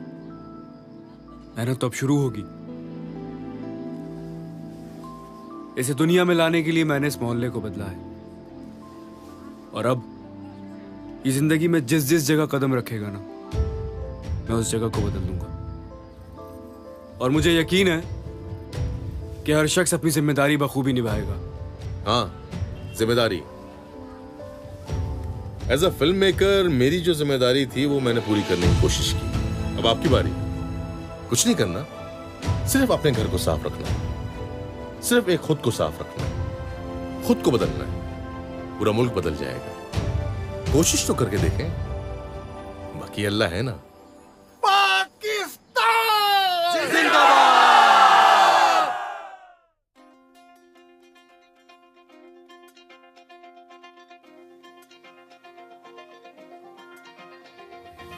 मेहनत तो अब शुरू होगी। इसे दुनिया में लाने के लिए मैंने इस मोहल्ले को बदला है, और अब ये जिंदगी में जिस जिस जगह कदम रखेगा ना, मैं उस जगह को बदल दूंगा। और मुझे यकीन है कि हर शख्स अपनी जिम्मेदारी बखूबी निभाएगा। हाँ, जिम्मेदारी। एज अ फिल्म मेकर मेरी जो जिम्मेदारी थी वो मैंने पूरी करने की कोशिश की। अब आपकी बारी। कुछ नहीं करना, सिर्फ अपने घर को साफ रखना है। सिर्फ एक खुद को साफ रखना है, खुद को बदलना है, पूरा मुल्क बदल जाएगा। कोशिश तो करके देखें, बाकी अल्लाह है ना। पाकिस्तान जिंदाबाद।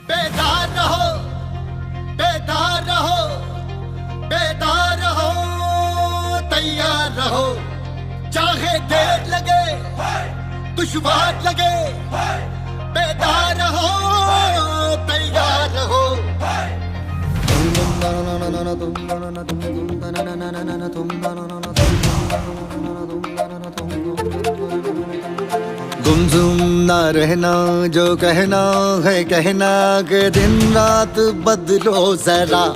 बेदार रहो, बेदार रहो, बेदार रहो, तैयार रहो, चाहे देर लगे, दुश्वार लगे, बेदार रहो, तैयार रहो। गुमसुम ना रहना, जो कहना है कहना, के दिन रात बदलो जरा।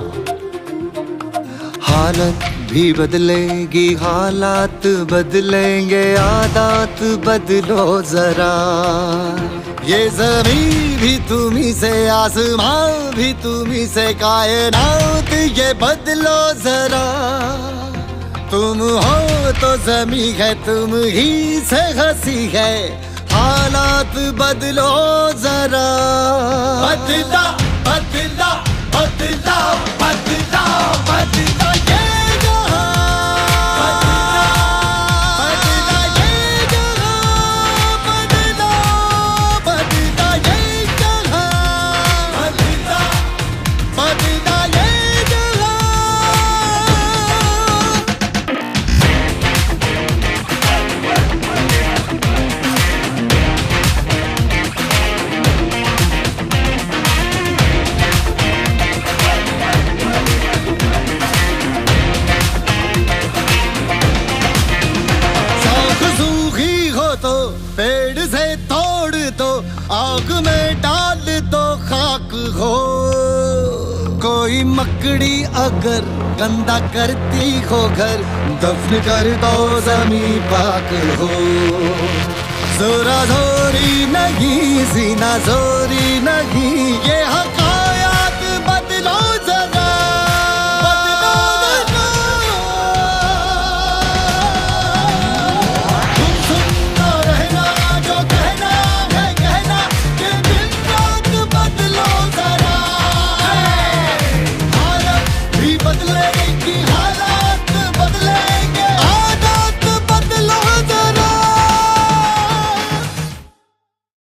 हालत भी बदलेगी, हालात बदलेंगे, आदत बदलो जरा। ये ज़मीन भी तुम्ही से, आसमां भी तुम्ही से, कायनात ये बदलो जरा। तुम हो तो ज़मीं है, तुम ही से हंसी है, हालात बदलो जरा। बदला बदला बदला बदला बदला ये जहां, बदला ये जहां, बदला बदला ये जहां, बदला बदला ये जहां। पेड़ से तोड़ दो, आग में डाल दो, खाक हो। कोई मकड़ी अगर गंदा करती हो घर, दफन कर दो, ज़मीं पाक हो। जोरा जोरी नहीं, सीना जोरी नहीं, ये हक